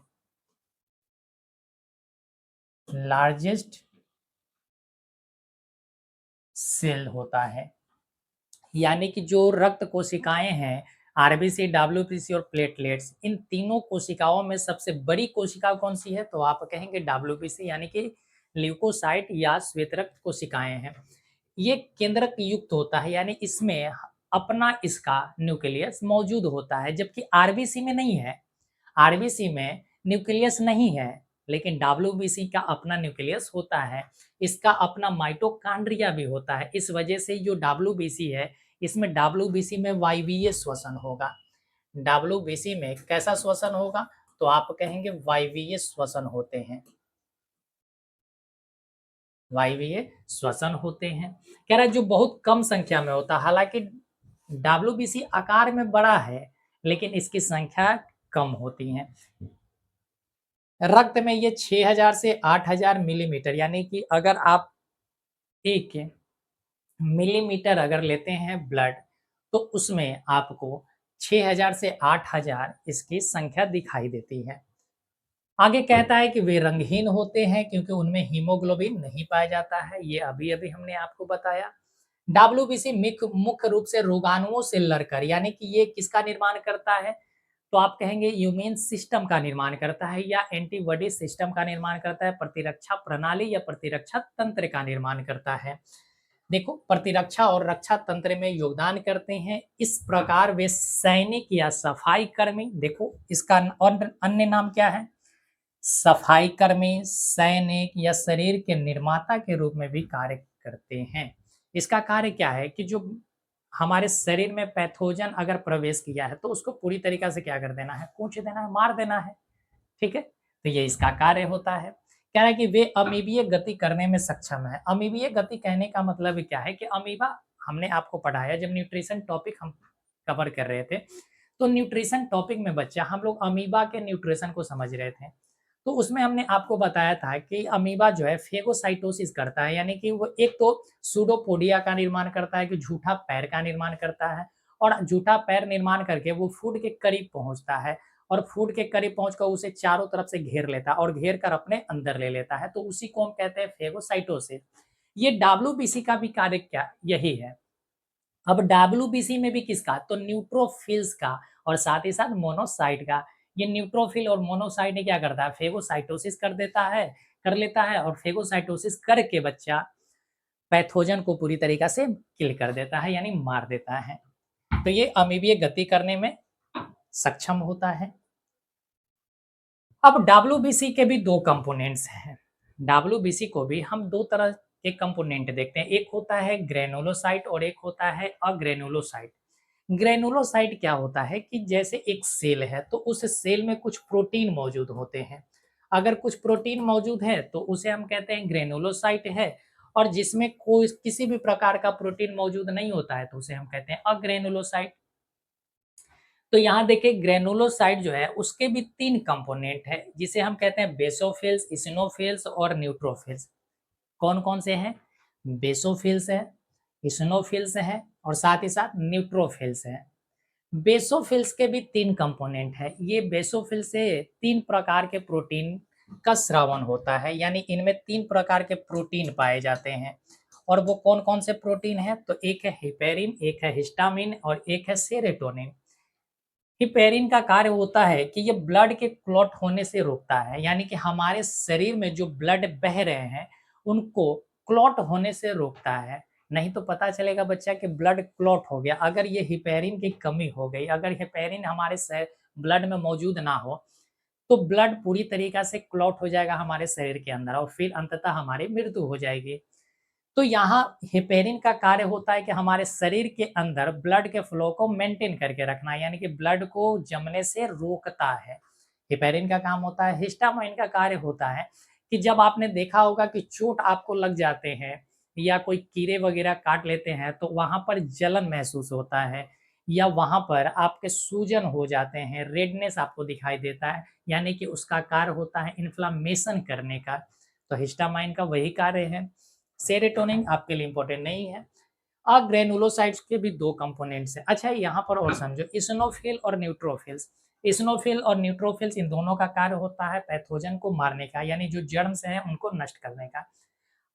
लार्जेस्ट सेल होता है, यानी कि जो रक्त कोशिकाएं हैं, आरबीसी, डब्ल्यूबीसी और प्लेटलेट्स, इन तीनों कोशिकाओं में सबसे बड़ी कोशिका कौन सी है? तो आप कहेंगे डब्ल्यूबीसी, यानी कि ल्यूकोसाइट या श्वेत रक्त कोशिकाएं हैं। ये केंद्रक युक्त होता है, यानी इसमें अपना इसका न्यूक्लियस मौजूद होता है, जबकि आरबीसी में नहीं है। आरबीसी में न्यूक्लियस नहीं है, लेकिन डब्ल्यूबीसी का अपना न्यूक्लियस होता है। इसका अपना माइटोकॉन्ड्रिया भी होता है। इस वजह से जो डब्ल्यूबीसी है, इसमें डब्ल्यूबीसी में वायवीय श्वसन होगा। डब्ल्यूबीसी में कैसा श्वसन होगा? तो आप कहेंगे वायवीय श्वसन होते हैं, वायवीय श्वसन होते हैं। कह रहा है जो बहुत कम संख्या में होता है, हालांकि डब्ल्यूबीसी आकार में बड़ा है लेकिन इसकी संख्या कम होती है। रक्त में ये 6000 से 8000 मिलीमीटर, यानी कि अगर आप 1 मिलीमीटर अगर लेते हैं ब्लड, तो उसमें आपको 6000 से 8000 इसकी संख्या दिखाई देती है। आगे कहता है कि वे रंगहीन होते हैं क्योंकि उनमें हीमोग्लोबिन नहीं पाया जाता है, ये अभी-अभी हमने आपको बताया। डब्ल्यूबीसी मुख्य रूप से रोगाणुओं से लड़कर, यानी कि ये किसका निर्माण करता है? तो आप कहेंगे इम्यून सिस्टम का निर्माण करता है या एंटीबॉडी सिस्टम का निर्माण करता है, प्रतिरक्षा प्रणाली या प्रतिरक्षा तंत्र का निर्माण करता है। देखो प्रतिरक्षा और रक्षा तंत्र में योगदान करते हैं, इस प्रकार वे सैनिक या सफाई कर्मी, देखो इसका अन्य नाम क्या है? सफाई कर्मी, सैनिक या शरीर के निर्माता के रूप में भी कार्य करते हैं। इसका कार्य क्या है कि जो हमारे शरीर में पैथोजन अगर प्रवेश किया है तो उसको पूरी तरीक़ा से क्या कर देना है? कूच देना है, मार देना है। ठीक है? तो ये इसका कार्य होता है। कह रहा है कि वे अमीबीय गति करने में सक्षम है। अमीबीय गति कहने का मतलब क्या है कि अमीबा हमने आपको पढ़ाया जब न्यूट्रिशन टॉपिक हम कवर कर रहे थे, तो न्यूट्रिशन टॉपिक में बच्चा हम लोग अमीबा के न्यूट्रिशन को समझ रहे थे। तो उसमें हमने आपको बताया था कि अमीबा जो है फेगोसाइटोसिस करता है, यानी कि वो एक तो सूडोपोडिया का निर्माण करता है कि झूठा पैर का निर्माण करता है, और झूठा पैर निर्माण करके वो फूड के करीब पहुँचता है और फूड के करीब पहुँचकर उसे चारों तरफ से घेर लेता है और घेर कर अपने अंदर ले लेता है, तो उसी को हम कहते हैं फेगोसाइटोसिस। ये डब्ल्यूबीसी का भी कार्य क्या यही है। अब डब्ल्यूबीसी में भी किसका? तो न्यूट्रोफिल्स का और साथ ही साथ मोनोसाइट का। ये न्यूट्रोफिल और मोनोसाइट ने क्या करता है? फेगोसाइटोसिस कर देता है, कर लेता है, और फेगोसाइटोसिस करके बच्चा पैथोजन को पूरी तरीक़ा से किल कर देता है, यानी मार देता है। तो ये अमीबीय गति करने में सक्षम होता है। अब डब्ल्यूबीसी के भी 2 कंपोनेंट्स हैं। डब्ल्यूबीसी को भी हम 2 तरह के कंपोनेंट देखते हैं, एक होता है ग्रेनुलोसाइट और एक होता है अग्रेनुलोसाइट। ग्रेनुलोसाइट क्या होता है कि जैसे एक सेल है, तो उस सेल में कुछ प्रोटीन मौजूद होते हैं। अगर कुछ प्रोटीन मौजूद है, तो उसे हम कहते हैं ग्रेनुलोसाइट है, और जिसमें कोई किसी भी प्रकार का प्रोटीन मौजूद नहीं होता है, तो उसे हम कहते हैं अग्रेनुलोसाइट। तो यहाँ देखिए ग्रेनुलोसाइट जो है उसके भी 3 कंपोनेंट है जिसे हम कहते हैं बेसोफिल्स, इसिनोफिल्स और न्यूट्रोफिल्स। कौन-कौन से हैं? बेसोफिल्स है, इसिनोफिल्स है और साथ ही साथ न्यूट्रोफिल्स है। बेसोफिल्स के भी 3 कंपोनेंट हैं। ये बेसोफिल से 3 प्रकार के प्रोटीन का स्रावन होता है, यानी इनमें 3 प्रकार के प्रोटीन पाए जाते हैं। और वो कौन-कौन से प्रोटीन हैं? तो एक है हेपेरिन, एक है हिस्टामिन और एक है सेरोटोनिन। हिपेरिन का कार्य होता है कि ये ब्लड के क्लॉट होने से रोकता है, यानी कि हमारे शरीर में जो ब्लड बह रहे हैं, उनको क्लॉट होने से रोकता है। नहीं तो पता चलेगा बच्चा कि ब्लड क्लॉट हो गया, अगर ये हिपेरिन की कमी हो गई, अगर हिपेरिन हमारे ब्लड में मौजूद ना हो, तो ब्लड पूरी तरीक़ा से क्लॉट हो जाएगा हमारे शरीर के अंदर और फिर अंततः हमारी मृत्यु हो जाएगी। तो यहाँ हेपेरिन का कार्य होता है कि हमारे शरीर के अंदर ब्लड के फ्लो को मेंटेन करके रखना, यानी कि ब्लड को जमने से रोकता है। हेपेरिन का काम होता है। हिस्टामाइन का कार्य होता है कि जब आपने देखा होगा कि चोट आपको लग जाते हैं या कोई कीड़े वगैरह काट लेते हैं, तो वहाँ पर जलन महसूस होता है या वहाँ पर आपके सूजन हो जाते हैं, रेडनेस आपको दिखाई देता है, यानी कि उसका कार्य होता है इन्फ्लेमेशन करने का। तो हिस्टामाइन का वही कार्य है। सेरोटोनिन आपके लिए इम्पोर्टेंट नहीं है। अब ग्रेनुलोसाइट्स के भी 2 कंपोनेंट्स हैं। अच्छा यहाँ पर और समझो इसिनोफिल और न्यूट्रोफिल्स। इसिनोफिल और न्यूट्रोफिल्स इन दोनों का कार्य होता है पैथोजन को मारने का, यानी जो जर्म्स हैं उनको नष्ट करने का।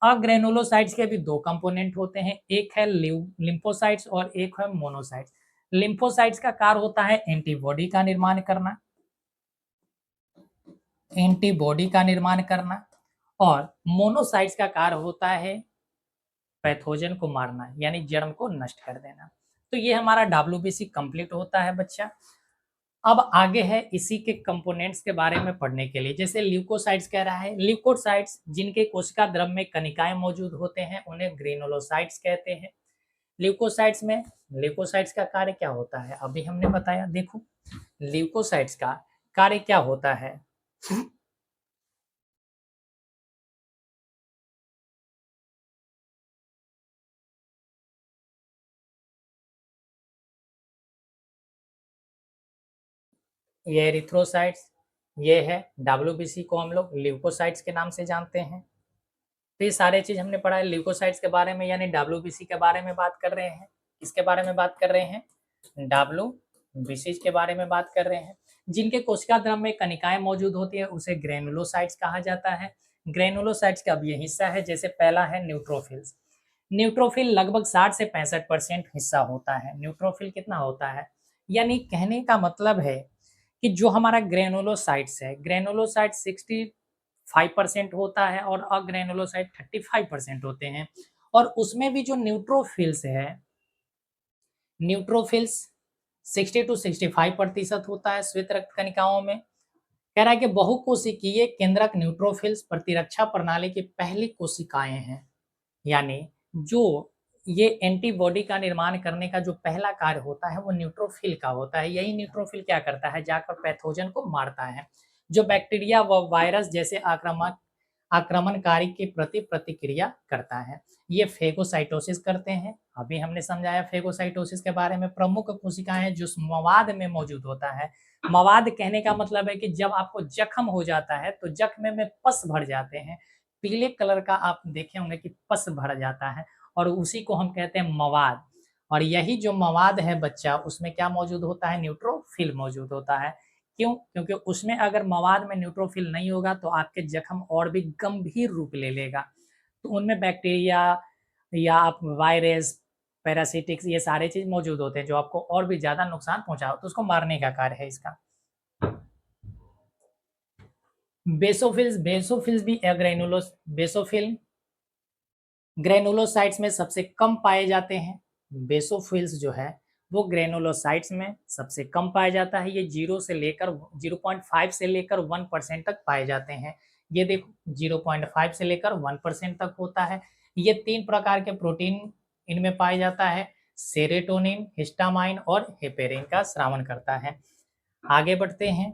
अब ग्रेनुलोसाइट्स के भी 2 कंपोनेंट होते हैं, एक है लिम्फोसाइट्स और एक है मोनोसाइट्स। लिम्फोसाइट्स का कार्य होता है एंटीबॉडी का निर्माण करना, एंटीबॉडी का निर्माण करना और मोनोसाइट्स का कार्य होता है पैथोजन को मारना, यानी जर्म को नष्ट कर देना। तो ये हमारा डब्ल्यूबीसी कंप्लीट होता है बच्चा। अब आगे है इसी के कंपोनेंट्स के बारे में पढ़ने के लिए, जैसे ल्यूकोसाइट्स कह रहा है। ल्यूकोसाइट्स जिनके कोशिका द्रव में कणिकाएं मौजूद होते हैं उन्हें ग्रेनुलोसाइट्स कहते हैं। ल्यूकोसाइट्स में ल्यूकोसाइट्स का कार्य क्या होता है? अभी हमने बताया, देखो ल्यूकोसाइट्स का कार्य क्या होता है। ये एरिथ्रोसाइट्स, ये है डब्ल्यूबीसी को हम लोग ल्यूकोसाइट्स के नाम से जानते हैं। तो ये सारे चीज़ हमने पढ़ा है ल्यूकोसाइट्स के बारे में, यानी डब्ल्यूबीसी के बारे में बात कर रहे हैं। किसके बारे में बात कर रहे हैं? डब्ल्यूबीसी के बारे में बात कर रहे हैं। जिनके कोशिका द्रव में कणिकाएँ मौजूद होती है उसे ग्रेनुलोसाइट्स कहा जाता है। ग्रेनुलोसाइट्स का अब ये हिस्सा है, जैसे पहला है न्यूट्रोफिल्स। न्यूट्रोफिल लगभग 60 से 65% हिस्सा होता है। न्यूट्रोफिल कितना होता है? यानी कहने का मतलब है कि जो हमारा ग्रेनुलोसाइट्स है, ग्रेनुलोसाइट 65% होता है और अग्रेनुलोसाइट 35% होते हैं। और उसमें भी जो न्यूट्रोफिल्स है, न्यूट्रोफिल्स 60 टू 65% होता है श्वेत रक्त कणिकाओं में। कह रहा है कि बहुकोशिकीय केंद्रक न्यूट्रोफिल्स प्रतिरक्षा प्रणाली की पहली कोशिकाएं हैं, यानी जो ये एंटीबॉडी का निर्माण करने का जो पहला कार्य होता है वो न्यूट्रोफिल का होता है। यही न्यूट्रोफिल क्या करता है? जाकर पैथोजन को मारता है, जो बैक्टीरिया व वायरस जैसे आक्रमणकारी के प्रति प्रतिक्रिया करता है। ये फेगोसाइटोसिस करते हैं। अभी हमने समझाया फेगोसाइटोसिस के बारे में। प्रमुख कोशिकाएं जो मवाद में मौजूद होता है। मवाद कहने का मतलब है कि जब आपको जख्म हो जाता है तो जख्म में पस भर जाते हैं। पीले कलर का आप देखे होंगे कि पस भर जाता है और उसी को हम कहते हैं मवाद। और यही जो मवाद है बच्चा, उसमें क्या मौजूद होता है? न्यूट्रोफिल मौजूद होता है। क्यों? क्योंकि उसमें अगर मवाद में न्यूट्रोफिल नहीं होगा तो आपके जख्म और भी गंभीर रूप ले लेगा। तो उनमें बैक्टीरिया या आप वायरस, पैरासिटिक्स ये सारे चीज़ मौजूद होते हैं जो आपको और भी ज़्यादा नुकसान पहुँचाओ, तो उसको मारने का कार्य है इसका। बेसोफिल्स बेसोफिल्स भी ग्रेनुलोस बेसोफिल ग्रेनुलोसाइट्स में सबसे कम पाए जाते हैं। बेसोफिल्स जो है वो ग्रेनुलोसाइट्स में सबसे कम पाया जाता है। ये 0 से लेकर 0.5 से लेकर 1% तक पाए जाते हैं। ये देखो 0.5 से लेकर 1% तक होता है। ये 3 प्रकार के प्रोटीन इनमें पाया जाता है। सेरोटोनिन, हिस्टामाइन और हेपेरिन का स्रावन करता है। आगे बढ़ते हैं।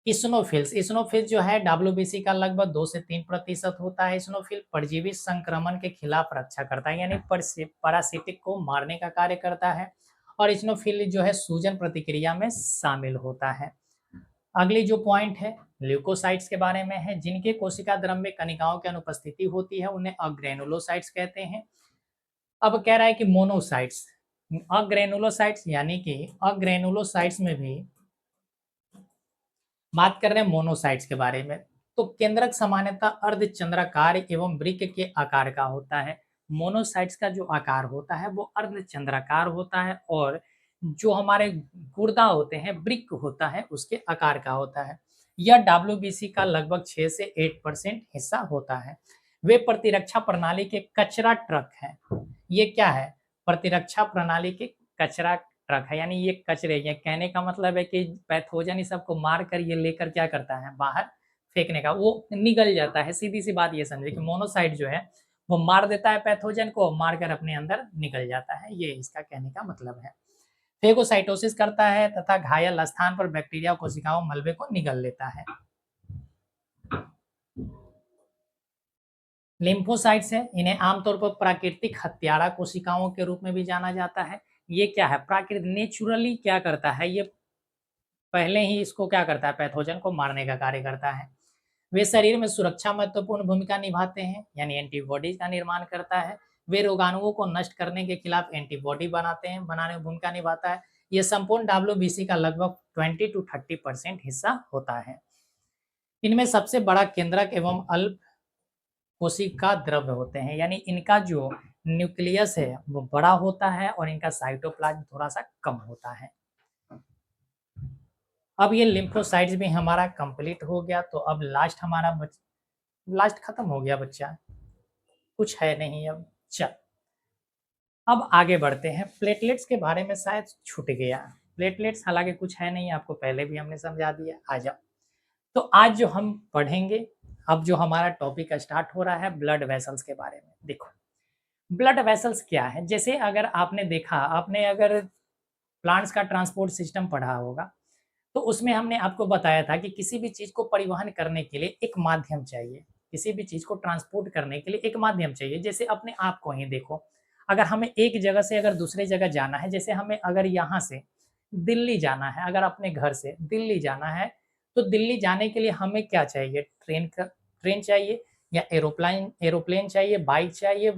इस्नोफिल्स जो है डब्ल्यूबीसी का लगभग 2 से 3% होता है। इस्नोफिल परजीवी संक्रमण के खिलाफ रक्षा करता है, यानी परसिटिक को मारने का कार्य करता है। और इसिनोफिल जो है सूजन प्रतिक्रिया में शामिल होता है। अगली जो पॉइंट है ल्यूकोसाइट्स के बारे में है, जिनके कोशिका द्रव्य में कणिकाओं की अनुपस्थिति होती है उन्हें अग्रेनुलोसाइट्स कहते हैं। अब कह रहा है कि मोनोसाइट्स, अग्रेनुलोसाइट्स यानी कि अग्रेनुलोसाइट्स में भी बात कर रहे हैं मोनोसाइट्स के बारे में। तो केंद्रक सामान्यतः अर्धचंद्राकार एवं वृक्क के आकार का होता है। मोनोसाइट्स का जो आकार होता है वो अर्धचंद्राकार होता है और जो हमारे गुर्दा होते हैं वृक्क होता है उसके आकार का होता है। यह डब्ल्यूबीसी का लगभग 6 से 8% हिस्सा होता है। वे प्रतिरक्षा प्रणाली के कचरा ट्रक हैं। ये क्या है? प्रतिरक्षा प्रणाली के कचरा ट्रक है, यानी ये कचरे, ये कहने का मतलब है कि पैथोजन इस सबको मार कर ये लेकर क्या करता है? बाहर फेंकने का, वो निगल जाता है। सीधी सी बात ये समझे कि मोनोसाइट जो है वो मार देता है पैथोजन को, मार कर अपने अंदर निकल जाता है, ये इसका कहने का मतलब है। फेगोसाइटोसिस करता है तथा घायल स्थान पर बैक्टीरिया कोशिकाओं मलबे को निगल लेता है। लिम्फोसाइट्स है, इन्हें आमतौर पर प्राकृतिक हत्यारा कोशिकाओं के रूप में भी जाना जाता है। ये क्या है? प्राकृतिक नेचुरली क्या करता है? ये पहले ही इसको क्या करता है? पैथोजन को मारने का कार्य करता है। वे शरीर में सुरक्षा महत्वपूर्ण भूमिका निभाते हैं, यानी एंटीबॉडीज का निर्माण करता है। वे रोगाणुओं को नष्ट करने के खिलाफ एंटीबॉडी बनाते हैं, बनाने में भूमिका निभाता है। ये संपूर्ण डब्ल्यूबीसी का लगभग 20 to 30% हिस्सा होता है। इनमें सबसे बड़ा केंद्रक एवं अल्प कोशिका द्रव्य होते हैं, यानी इनका जो न्यूक्लियस है वो बड़ा होता है और इनका साइटोप्लाज्म थोड़ा सा कम होता है। अब ये लिम्फोसाइट्स भी हमारा कंप्लीट हो गया, तो अब लास्ट हमारा लास्ट खत्म हो गया बच्चा, कुछ है नहीं अब। चल अब आगे बढ़ते हैं। प्लेटलेट्स के बारे में शायद छूट गया। प्लेटलेट्स हालांकि कुछ है नहीं, आपको पहले भी हमने समझा दिया। आ जाओ, तो आज जो हम पढ़ेंगे, अब जो हमारा टॉपिक स्टार्ट हो रहा है ब्लड वेसल्स के बारे में। देखो ब्लड वेसल्स क्या है, जैसे अगर आपने देखा, आपने अगर प्लांट्स का ट्रांसपोर्ट सिस्टम पढ़ा होगा तो उसमें हमने आपको बताया था कि किसी भी चीज को परिवहन करने के लिए एक माध्यम चाहिए, किसी भी चीज को ट्रांसपोर्ट करने के लिए एक माध्यम चाहिए। जैसे अपने आप को ही देखो, अगर हमें एक जगह से अगर दूसरे जगह जाना है, जैसे हमें अगर यहाँ से दिल्ली जाना है, अगर अपने घर से दिल्ली जाना है तो दिल्ली जाने के लिए हमें क्या चाहिए? ट्रेन चाहिए या एरोप्लेन एरोप्लेन चाहिए, बाइक चाहिए,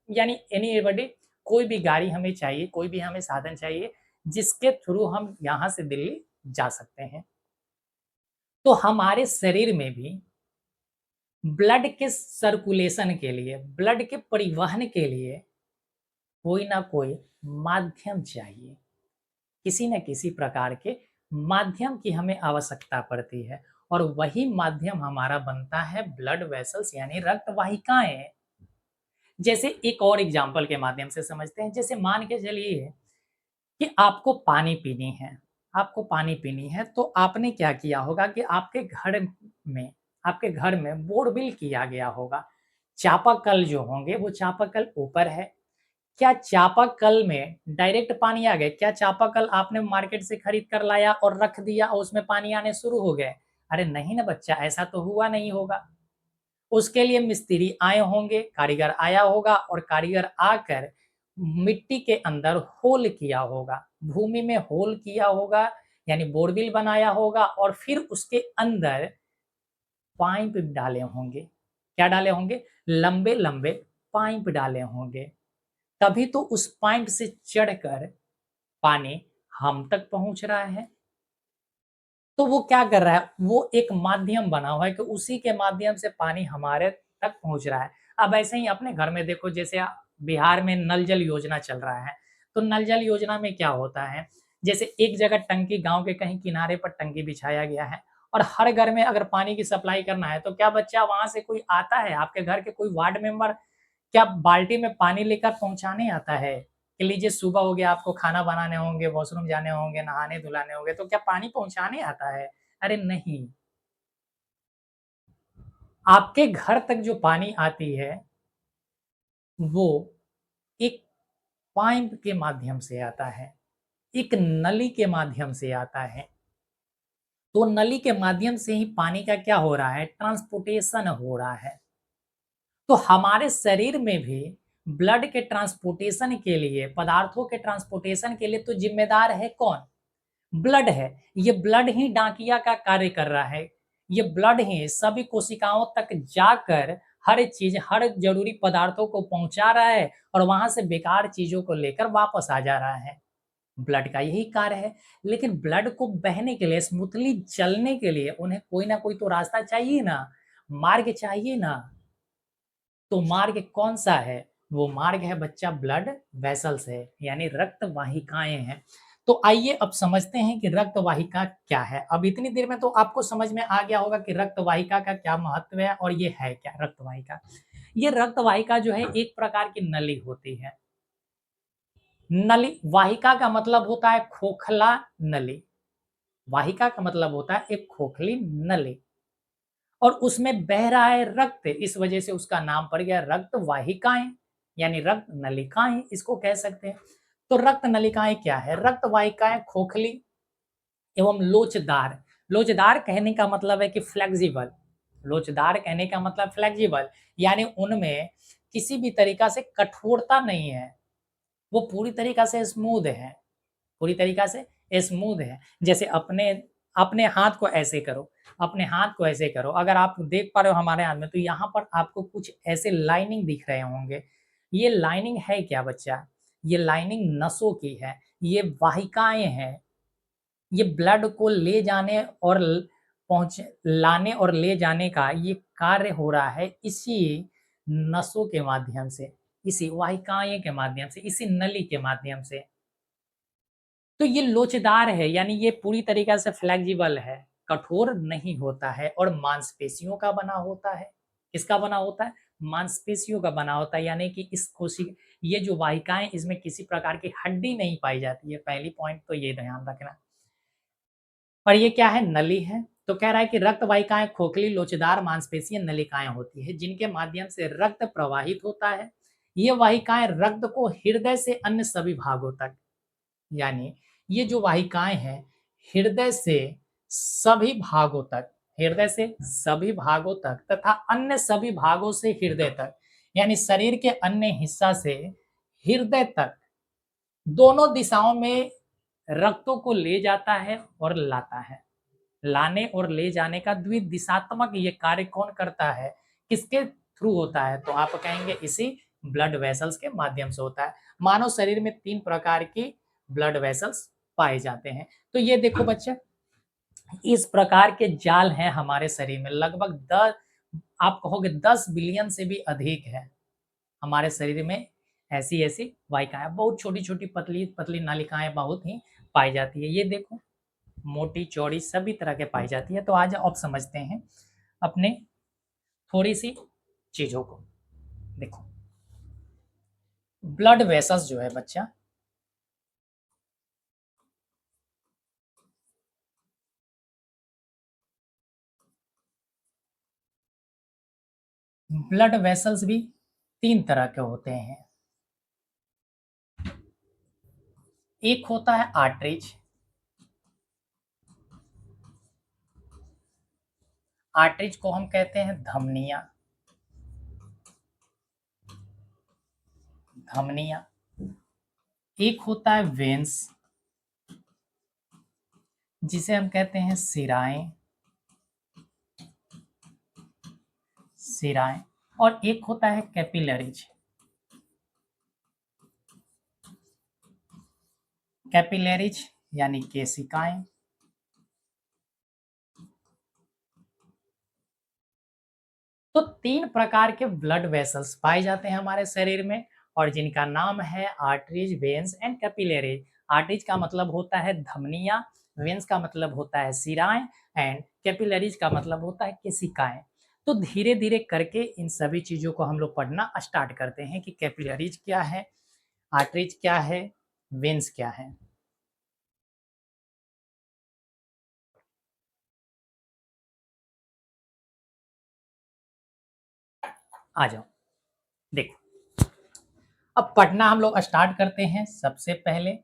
यानी एनीबॉडी, कोई भी गाड़ी हमें चाहिए, कोई भी हमें साधन चाहिए जिसके थ्रू हम यहाँ से दिल्ली जा सकते हैं। तो हमारे शरीर में भी ब्लड के सर्कुलेशन के लिए, ब्लड के परिवहन के लिए कोई ना कोई माध्यम चाहिए, किसी न किसी प्रकार के माध्यम की हमें आवश्यकता पड़ती है और वही माध्यम हमारा बनता है ब्लड वेसल्स, यानी रक्त वाहिकाएं। जैसे एक और एग्जांपल के माध्यम से समझते हैं। जैसे मान के चलिए कि आपको पानी पीनी है, आपको पानी पीनी है, तो आपने क्या किया होगा कि में आपके घर में बोरवेल किया गया होगा। चापाकल जो होंगे वो चापाकल ऊपर है। क्या चापाकल में डायरेक्ट पानी आ गया? क्या चापाकल आपने मार्केट से खरीद कर लाया और रख दिया और उसमें पानी आने शुरू हो गए? अरे नहीं ना बच्चा, ऐसा तो हुआ नहीं होगा। उसके लिए मिस्त्री आए होंगे, कारीगर आया होगा और कारीगर आकर मिट्टी के अंदर होल किया होगा, भूमि में होल किया होगा, यानी बोरवेल बनाया होगा और फिर उसके अंदर पाइप डाले होंगे। क्या डाले होंगे? लंबे लंबे पाइप डाले होंगे। तभी तो उस पाइप से चढ़कर पानी हम तक पहुंच रहा है। तो वो क्या कर रहा है? वो एक माध्यम बना हुआ है कि उसी के माध्यम से पानी हमारे तक पहुंच रहा है। अब ऐसे ही अपने घर में देखो, जैसे बिहार में नल जल योजना चल रहा है, तो नल जल योजना में क्या होता है? जैसे एक जगह टंकी, गांव के कहीं किनारे पर टंकी बिछाया गया है और हर घर में अगर पानी की सप्लाई करना है तो क्या बच्चा वहां से कोई आता है? आपके घर के कोई वार्ड मेंबर क्या बाल्टी में पानी लेकर पहुंचाने आता है कि लीजिए सुबह हो गया, आपको खाना बनाने होंगे, वॉशरूम जाने होंगे, नहाने धुलाने होंगे, तो क्या पानी पहुंचाने आता है? अरे नहीं। आपके घर तक जो पानी आती है वो एक पाइप के माध्यम से आता है, एक नली के माध्यम से आता है। तो नली के माध्यम से ही पानी का क्या हो रहा है? ट्रांसपोर्टेशन हो रहा है। तो हमारे शरीर में भी ब्लड के ट्रांसपोर्टेशन के लिए, पदार्थों के ट्रांसपोर्टेशन के लिए तो जिम्मेदार है कौन? ब्लड है। ये ब्लड ही डाकिया का कार्य कर रहा है। ये ब्लड ही सभी कोशिकाओं तक जाकर हर चीज, हर जरूरी पदार्थों को पहुंचा रहा है और वहां से बेकार चीजों को लेकर वापस आ जा रहा है। ब्लड का यही कार्य है। लेकिन ब्लड को बहने के लिए, स्मूथली चलने के लिए उन्हें कोई ना कोई तो रास्ता चाहिए ना, मार्ग चाहिए ना। तो मार्ग कौन सा है? वो मार्ग है बच्चा ब्लड वेसल्स है, यानी रक्त वाहिकाएं हैं। तो आइए अब समझते हैं कि रक्त वाहिका क्या है। अब इतनी देर में तो आपको समझ में आ गया होगा कि रक्त वाहिका का क्या महत्व है और ये है क्या रक्त वाहिका। ये रक्त वाहिका जो है एक प्रकार की नली होती है। नली, वाहिका का मतलब होता है खोखला नली। वाहिका का मतलब होता है एक खोखली नली और उसमें बह रहा है रक्त, इस वजह से उसका नाम पड़ गया रक्त वाहिकाएं, यानी रक्त नलिकाएं इसको कह सकते हैं। तो रक्त नलिकाएं क्या है? रक्त वाहिकाएं खोखली एवं लोचदार। लोचदार कहने का मतलब है कि फ्लेक्सिबल। लोचदार कहने का मतलब फ्लेक्सिबल, यानी उनमें किसी भी तरीका से कठोरता नहीं है, वो पूरी तरीका से स्मूथ है, पूरी तरीका से स्मूथ है। जैसे अपने अपने हाथ को ऐसे करो, अपने हाथ को ऐसे करो, अगर आप देख पा रहे हो हमारे हाथ में, तो यहाँ पर आपको कुछ ऐसे लाइनिंग दिख रहे होंगे। ये लाइनिंग है क्या बच्चा? ये लाइनिंग नसों की है, ये वाहिकाएं हैं। ये ब्लड को ले जाने और पहुंच लाने और ले जाने का ये कार्य हो रहा है इसी नसों के माध्यम से, इसी वाहिकाएं के माध्यम से, इसी नली के माध्यम से। तो ये लोचदार है, यानी ये पूरी तरीक़े से फ्लेक्सिबल है, कठोर नहीं होता है और मांसपेशियों का बना होता है। किसका बना होता है? मांसपेशियों का बना होता है, यानी कि इस कोशि ये जो वाहिकाएँ, इसमें किसी प्रकार की हड्डी नहीं पाई जाती है। पहली पॉइंट तो ये ध्यान रखना। और ये क्या है? नली है। तो कह रहा है कि रक्त वाहिकाएँ खोखली, लोचदार मांसपेशीय नलिकाएँ होती है, जिनके माध्यम से रक्त प्रवाहित होता है। ये वाहिकाएँ रक्त को हृदय से अन्य सभी भागों तक, यानी ये जो वाहिकाएँ हैं, हृदय से सभी भागों तक, हृदय से सभी भागों तक तथा अन्य सभी भागों से हृदय तक, यानी शरीर के अन्य हिस्सा से हृदय तक, दोनों दिशाओं में रक्तों को ले जाता है और लाता है। लाने और ले जाने का द्विदिशात्मक ये कार्य कौन करता है? किसके थ्रू होता है? तो आप कहेंगे इसी ब्लड वेसल्स के माध्यम से होता है। मानव शरीर में 3 प्रकार की ब्लड वेसल्स पाए जाते हैं। तो ये देखो बच्चे, इस प्रकार के जाल हैं हमारे शरीर में, लगभग 10, आप कहोगे 10 बिलियन से भी अधिक है हमारे शरीर में। ऐसी-ऐसी वाहिकाएँ, बहुत छोटी-छोटी, पतली-पतली नलिकाएँ बहुत ही पाई जाती है। ये देखो, मोटी-चौड़ी सभी तरह के पाई जाती है। तो आज अब समझते हैं अपने थोड़ी-सी चीज़ों को। देखो, ब्लड वेसल्स जो है बच्चा, ब्लड वेसल्स भी 3 तरह के होते हैं। एक होता है आर्टरीज। आर्टरीज को हम कहते हैं धमनियाँ, धमनियाँ। एक होता है वेन्स, जिसे हम कहते हैं शिराएँ, शिराएँ। और एक होता है कैपिलरीज। कैपिलरीज यानी केशिकाएँ। तो 3 प्रकार के ब्लड वेसल्स पाए जाते हैं हमारे शरीर में और जिनका नाम है arteries, veins and capillaries. Arteries का मतलब होता है धमनियाँ, वेन्स का मतलब होता है शिराएँ एंड कैपिलरीज का मतलब होता है केशिकाएँ। तो धीरे-धीरे करके इन सभी चीज़ों को हम लोग पढ़ना स्टार्ट करते हैं कि कैपिलरीज क्या है, आर्टरीज क्या है, वेन्स क्या है। आ जाओ, देखो। अब पढ़ना हम लोग स्टार्ट करते हैं सबसे पहले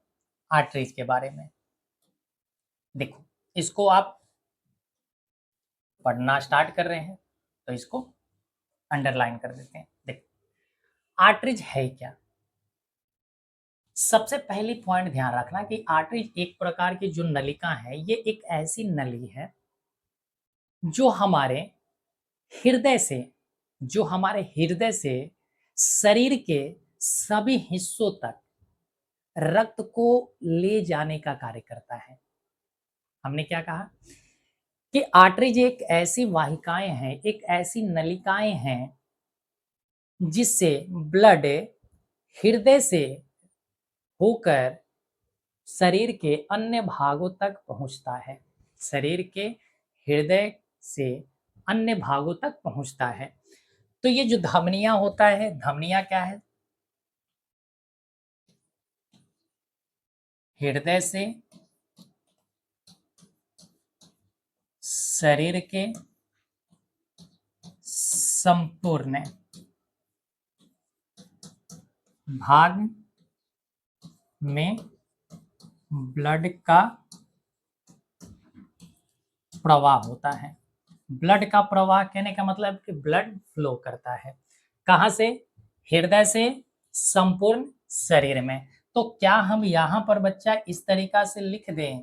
आर्टरीज के बारे में। देखो, इसको आप पढ़ना स्टार्ट कर रहे हैं तो इसको अंडरलाइन कर देते हैं। देखो, आर्टरीज है क्या? सबसे पहली पॉइंट ध्यान रखना कि आर्टरीज एक प्रकार की जो नलिका है, ये एक ऐसी नली है जो हृदय से हृदय से शरीर के सभी हिस्सों तक रक्त को ले जाने का कार्य करता है। हमने क्या कहा कि आर्टरीज एक ऐसी वाहिकाएं हैं, एक ऐसी नलिकाएं हैं जिससे ब्लड हृदय से होकर शरीर के अन्य भागों तक पहुंचता है। शरीर के हृदय से अन्य भागों तक पहुंचता है। तो ये जो धमनियां होता है, धमनियां क्या है? हृदय से शरीर के संपूर्ण भाग में ब्लड का प्रवाह होता है। ब्लड का प्रवाह कहने का मतलब कि ब्लड फ्लो करता है। कहाँ से? हृदय से संपूर्ण शरीर में। तो क्या हम यहाँ पर बच्चा इस तरीका से लिख दें,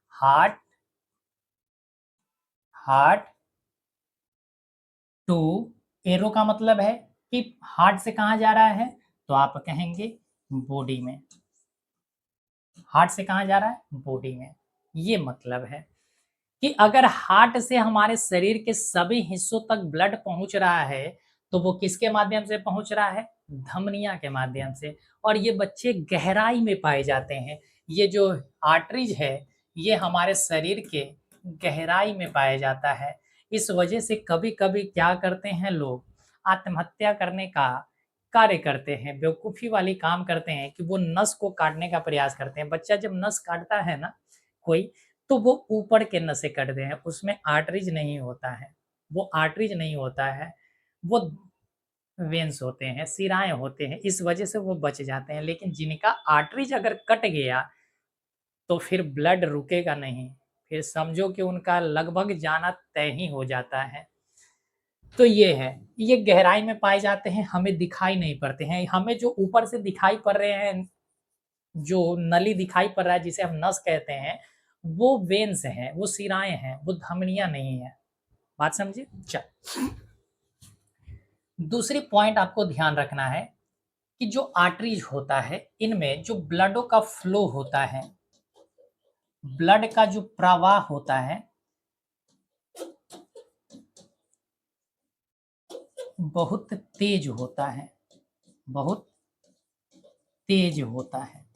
हार्ट हार्ट टू, एरो का मतलब है कि हार्ट से कहाँ जा रहा है, तो आप कहेंगे बॉडी में। हार्ट से कहाँ जा रहा है? बॉडी में। ये मतलब है कि अगर हार्ट से हमारे शरीर के सभी हिस्सों तक ब्लड पहुंच रहा है, तो वो किसके माध्यम से पहुंच रहा है? धमनियों के माध्यम से। और ये बच्चे गहराई में पाए जाते हैं। ये जो आर्टरीज है, ये हमारे शरीर के गहराई में पाया जाता है। इस वजह से कभी-कभी क्या करते हैं लोग, आत्महत्या करने का कार्य करते हैं, बेवकूफ़ी वाली काम करते हैं कि वो नस को काटने का प्रयास करते हैं। बच्चा जब नस काटता है ना कोई, तो वो ऊपर के नसें कटते हैं, उसमें आर्टरीज नहीं होता है। वो आर्टरीज नहीं होता है, वो वेन्स होते हैं, शिराएँ होते हैं, इस वजह से वो बच जाते हैं। लेकिन जिनका आर्टरीज अगर कट गया, तो फिर ब्लड रुकेगा नहीं, फिर समझो कि उनका लगभग जाना तय ही हो जाता है। तो ये है, ये गहराई में पाए जाते हैं, हमें दिखाई नहीं पड़ते हैं। हमें जो ऊपर से दिखाई पड़ रहे हैं, जो नली दिखाई पड़ रहा है जिसे हम नस कहते हैं, वो वेन्स हैं, वो शिराएँ हैं, वो धमनियाँ नहीं हैं। बात समझे? चल, दूसरी पॉइंट आपको ध्यान रखना है कि जो आर्टरीज होता है, इनमें जो ब्लडों का फ्लो होता है, ब्लड का जो प्रवाह होता है, बहुत तेज होता है, बहुत तेज होता है।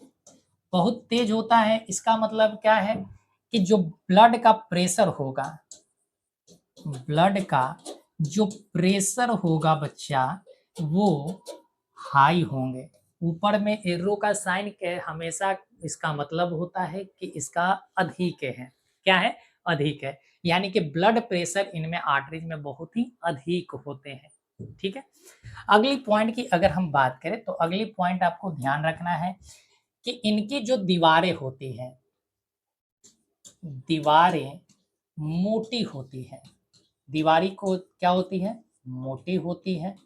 बहुत तेज होता है, इसका मतलब क्या है कि जो ब्लड का प्रेशर होगा, ब्लड का जो प्रेशर होगा बच्चा, वो हाई होंगे। ऊपर में एरो का साइन के हमेशा इसका मतलब होता है कि इसका अधिक है। क्या है? अधिक है। यानी कि ब्लड प्रेशर इनमें आर्टरीज में बहुत ही अधिक होते हैं। ठीक है? अगली पॉइंट की अगर हम बात करें, तो अगली पॉइंट आपको ध्यान रखना है कि इनकी जो दीवारें होती हैं, दीवारें मोटी होती हैं। दीवारी को क्या होती है? मोटी होती है।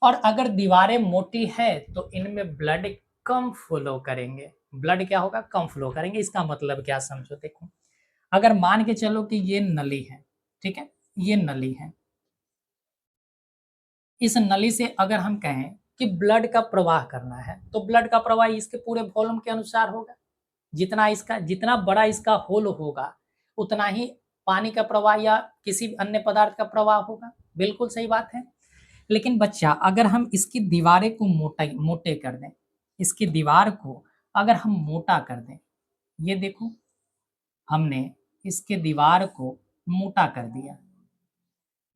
और अगर दीवारें मोटी है तो इनमें ब्लड कम फ्लो करेंगे। ब्लड क्या होगा? कम फ्लो करेंगे। इसका मतलब क्या समझो, देखो, अगर मान के चलो कि ये नली है, ठीक है, ये नली है, इस नली से अगर हम कहें कि ब्लड का प्रवाह करना है, तो ब्लड का प्रवाह इसके पूरे वॉल्यूम के अनुसार होगा। जितना बड़ा इसका होल होगा, उतना ही पानी का प्रवाह या किसी अन्य पदार्थ का प्रवाह होगा। बिल्कुल सही बात है। लेकिन बच्चा, अगर हम इसकी दीवारें को मोटे कर दें, इसकी दीवार को अगर हम मोटा कर दें, ये देखो, हमने इसके दीवार को मोटा कर दिया।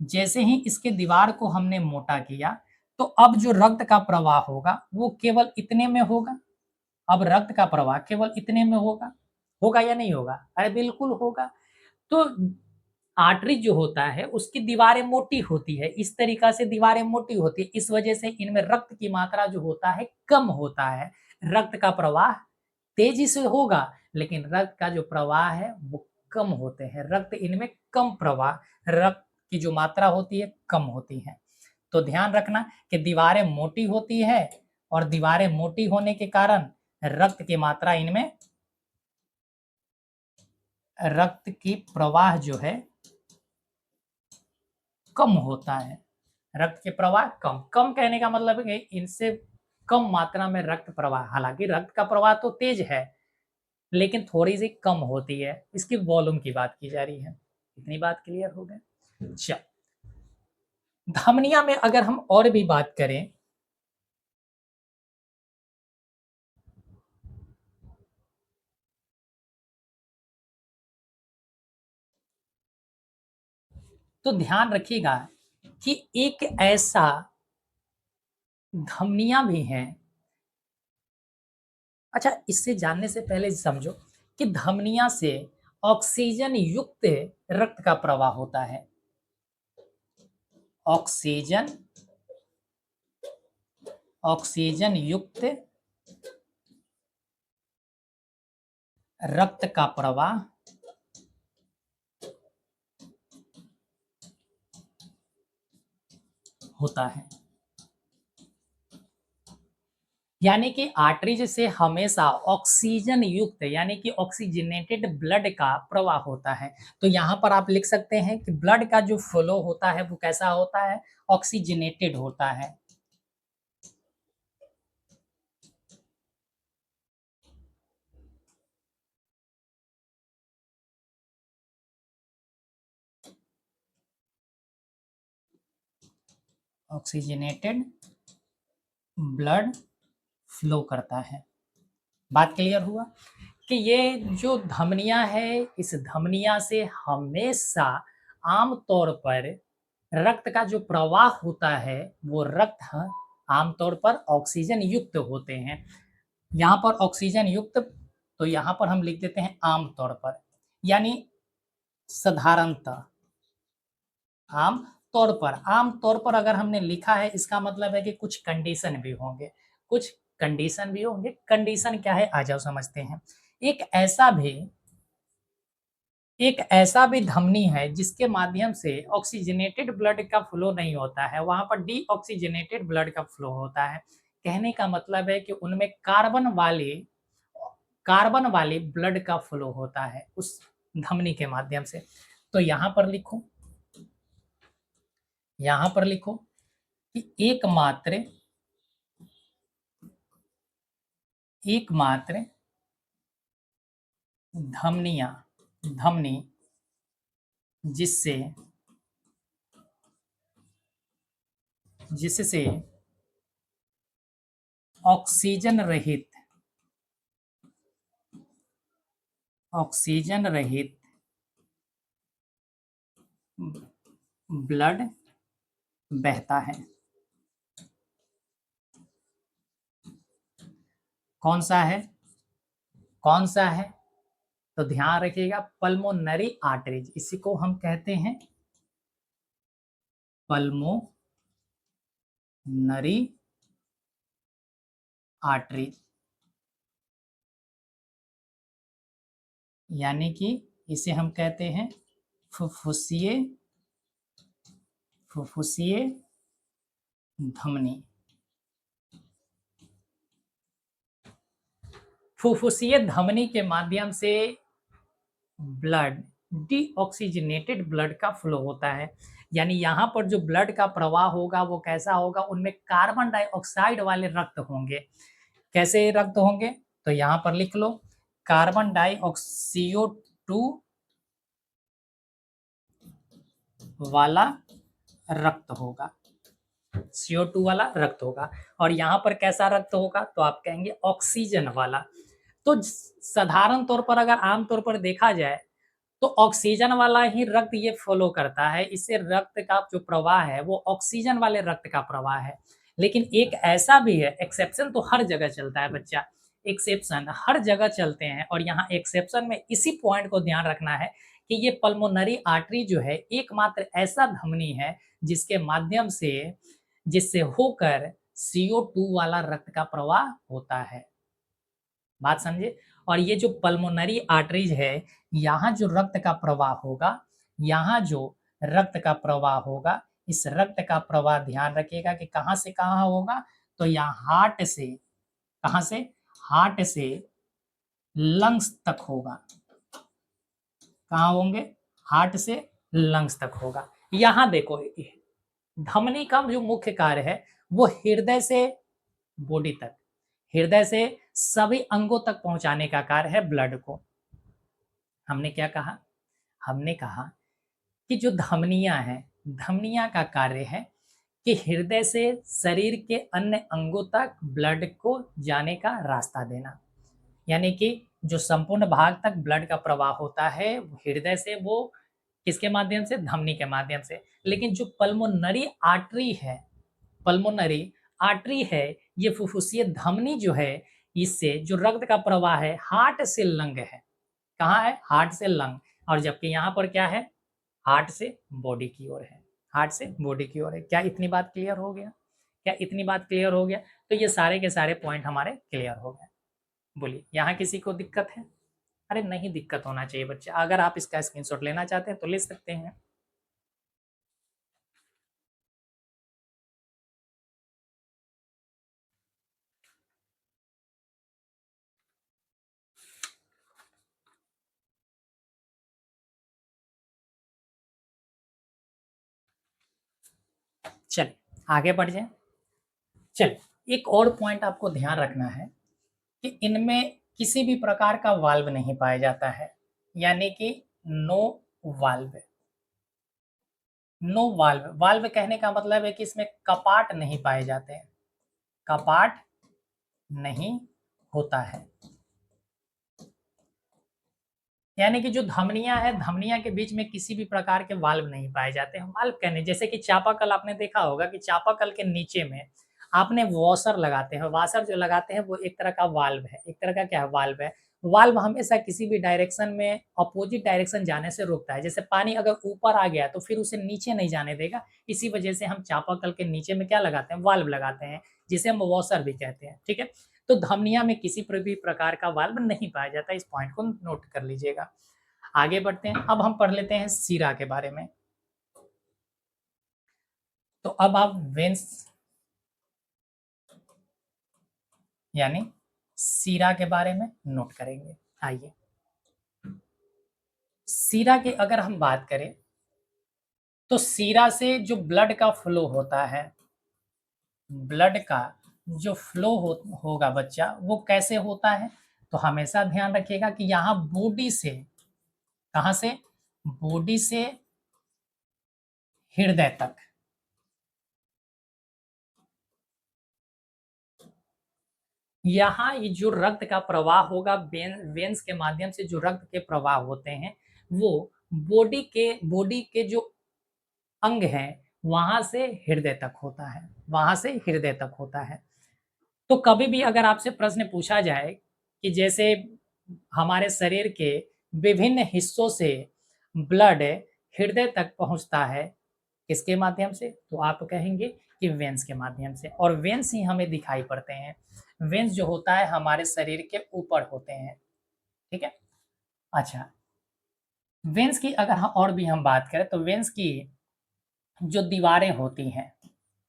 जैसे ही इसके दीवार को हमने मोटा किया, तो अब जो रक्त का प्रवाह होगा, वो केवल इतने में होगा। अब रक्त का प्रवाह केवल इतने में होगा। होगा या नहीं होगा? अरे बिल्कुल होगा। तो आर्टरी जो होता है, उसकी दीवारें मोटी होती है, इस तरीका से दीवारें मोटी होती है, इस वजह से इनमें रक्त की मात्रा जो होता है कम होता है। रक्त का प्रवाह तेजी से होगा, लेकिन रक्त का जो प्रवाह है वो कम होते हैं। रक्त इनमें कम प्रवाह, रक्त की जो मात्रा होती है कम होती है। तो ध्यान रखना कि दीवारें मोटी होती है और दीवारें मोटी होने के कारण रक्त की मात्रा इनमें, रक्त की प्रवाह जो है कम होता है। रक्त के प्रवाह कम, कम कहने का मतलब है कि इनसे कम मात्रा में रक्त प्रवाह, हालांकि रक्त का प्रवाह तो तेज है लेकिन थोड़ी सी कम होती है, इसकी वॉल्यूम की बात की जा रही है। इतनी बात क्लियर हो गई। चल, धमनिया में अगर हम और भी बात करें तो ध्यान रखिएगा कि एक ऐसा धमनियां भी हैं। अच्छा, इससे जानने से पहले समझो कि धमनियां से ऑक्सीजन युक्त रक्त का प्रवाह होता है। ऑक्सीजन, ऑक्सीजन युक्त रक्त का प्रवाह होता है। यानी कि आर्टरीज से हमेशा ऑक्सीजन युक्त यानी कि ऑक्सीजनेटेड ब्लड का प्रवाह होता है। तो यहाँ पर आप लिख सकते हैं कि ब्लड का जो फ्लो होता है वो कैसा होता है, ऑक्सीजनेटेड होता है। ऑक्सीजनेटेड ब्लड फ्लो करता है। बात क्लियर हुआ कि ये जो धमनियां है, इस धमनियां से हमेशा आमतौर पर रक्त का जो प्रवाह होता है वो रक्त आमतौर पर ऑक्सीजन युक्त होते हैं। यहाँ पर ऑक्सीजन युक्त, तो यहाँ पर हम लिख देते हैं आमतौर पर, यानी साधारणतः, आम तौर पर। आम तौर पर अगर हमने लिखा है इसका मतलब है कि कुछ कंडीशन भी होंगे, कुछ कंडीशन भी होंगे। कंडीशन क्या है, आ जाओ समझते हैं। एक ऐसा भी एक ऐसा भी धमनी है जिसके माध्यम से ऑक्सीजनेटेड ब्लड का फ्लो नहीं होता है, वहां पर डीऑक्सीजनेटेड ब्लड का फ्लो होता है। कहने का मतलब है कि उनमें कार्बन वाले ब्लड का फ्लो होता है उस धमनी के माध्यम से। तो यहां पर लिखो कि एकमात्र धमनी जिससे ऑक्सीजन रहित ब्लड बहता है। कौन सा है, कौन सा है? तो ध्यान रखिएगा, पल्मोनरी आर्टरीज, इसी को हम कहते हैं पल्मोनरी आर्टरीज। यानी कि इसे हम कहते हैं फुफ्फुसीय धमनी। फुफ्फुसीय धमनी के माध्यम से ब्लड, डीऑक्सीजनेटेड ब्लड का फ्लो होता है। यानी यहाँ पर जो ब्लड का प्रवाह होगा वो कैसा होगा, उनमें कार्बन डाइऑक्साइड वाले रक्त होंगे। कैसे रक्त होंगे, तो यहाँ पर लिख लो, कार्बन CO2 वाला रक्त होगा, CO2 वाला रक्त होगा। और यहाँ पर कैसा रक्त होगा, तो आप कहेंगे ऑक्सीजन वाला। तो साधारण तौर पर अगर आम तौर पर देखा जाए तो ऑक्सीजन वाला ही रक्त ये फॉलो करता है, इससे रक्त का जो प्रवाह है वो ऑक्सीजन वाले रक्त का प्रवाह है। लेकिन एक ऐसा भी है, एक्सेप्शन तो हर जगह चलता है बच्चा, एक्सेप्शन हर जगह चलते हैं। और यहाँ एक्सेप्शन में इसी पॉइंट को ध्यान रखना है कि ये पल्मोनरी आर्टरी जो है एकमात्र ऐसा धमनी है जिसके माध्यम से, जिससे होकर CO2 वाला रक्त का प्रवाह होता है। बात समझे? और ये जो पल्मोनरी आर्टरीज है, यहाँ जो रक्त का प्रवाह होगा, यहाँ जो रक्त का प्रवाह होगा, इस रक्त का प्रवाह ध्यान रखिएगा कि कहाँ से कहाँ होगा, तो यहाँ हार्ट से, कहाँ से, हार्ट से लंग्स तक होगा। कहाँ होंगे, हार्ट से लंग्स तक होगा। यहाँ देखो, धमनी का जो मुख्य कार्य है वो हृदय से बॉडी तक, हृदय से सभी अंगों तक पहुंचाने का कार्य है ब्लड को। हमने क्या कहा, हमने कहा कि जो धमनियां हैं, धमनियां का कार्य है कि हृदय से शरीर के अन्य अंगों तक ब्लड को जाने का रास्ता देना, यानी कि जो संपूर्ण भाग तक ब्लड का प्रवाह होता है हृदय से, वो किसके माध्यम से, धमनी के माध्यम से। लेकिन जो पल्मोनरी आर्टरी है, पल्मोनरी आर्टरी है, ये फुफ्फुसीय धमनी जो है, इससे जो रक्त का प्रवाह है हार्ट से लंग है। कहाँ है, हार्ट से लंग। और जबकि यहाँ पर क्या है, हार्ट से बॉडी की ओर है, हार्ट से बॉडी की ओर है। क्या इतनी बात क्लियर हो गया, क्या इतनी बात क्लियर हो गया? तो ये सारे के सारे पॉइंट हमारे क्लियर हो गए। बोलिए, यहाँ किसी को दिक्कत है? अरे नहीं दिक्कत होना चाहिए बच्चे, अगर आप इसका स्क्रीनशॉट लेना चाहते हैं तो ले सकते हैं। चलिए आगे बढ़ जाए। चलिए, एक और पॉइंट आपको ध्यान रखना है कि इनमें किसी भी प्रकार का वाल्व नहीं पाया जाता है, यानी कि no valve. No valve, valve कहने का मतलब है कि इसमें कपाट नहीं पाए जाते हैं, कपाट नहीं होता है। यानी कि जो धमनियां है, धमनियां के बीच में किसी भी प्रकार के वाल्व नहीं पाए जाते हैं। वाल्व कहने, जैसे कि चापाकल आपने देखा होगा कि चापाकल के नीचे में आपने वॉशर लगाते हैं, वॉशर जो लगाते हैं वो एक तरह का वाल्व है, एक तरह का क्या है, वाल्व है। वाल्व हमेशा किसी भी डायरेक्शन में अपोजिट डायरेक्शन जाने से रोकता है। जैसे पानी अगर ऊपर आ गया तो फिर उसे नीचे नहीं जाने देगा, इसी वजह से हम चापाकल के नीचे में क्या लगाते हैं, वाल्व लगाते हैं, जिसे हम वॉशर भी कहते हैं। ठीक है, तो धमनिया में किसी भी प्रकार का वाल्व नहीं पाया जाता, इस पॉइंट को नोट कर लीजिएगा। आगे बढ़ते हैं, अब हम पढ़ लेते हैं सीरा के बारे में। तो अब आप वेंस यानी सीरा के बारे में नोट करेंगे। आइए, सीरा की अगर हम बात करें तो सीरा से जो ब्लड का फ्लो होता है, ब्लड का जो फ्लो होगा बच्चा, वो कैसे होता है? तो हमेशा ध्यान रखिएगा कि यहाँ बॉडी से, कहाँ से, बॉडी से हृदय तक, यहाँ ये जो रक्त का प्रवाह होगा, वेन्स के माध्यम से जो रक्त के प्रवाह होते हैं वो बॉडी के जो अंग हैं वहां से हृदय तक होता है, वहां से हृदय तक होता है। तो कभी भी अगर आपसे प्रश्न पूछा जाए कि जैसे हमारे शरीर के विभिन्न हिस्सों से ब्लड हृदय तक पहुंचता है, किसके माध्यम से? तो आप कहेंगे कि वेन्स के माध्यम से, और वेन्स ही हमें दिखाई पड़ते हैं। वेन्स जो होता है हमारे शरीर के ऊपर होते हैं। ठीक है, अच्छा, वेन्स की अगर हम और भी हम बात करें तो वेन्स की जो दीवारें होती हैं,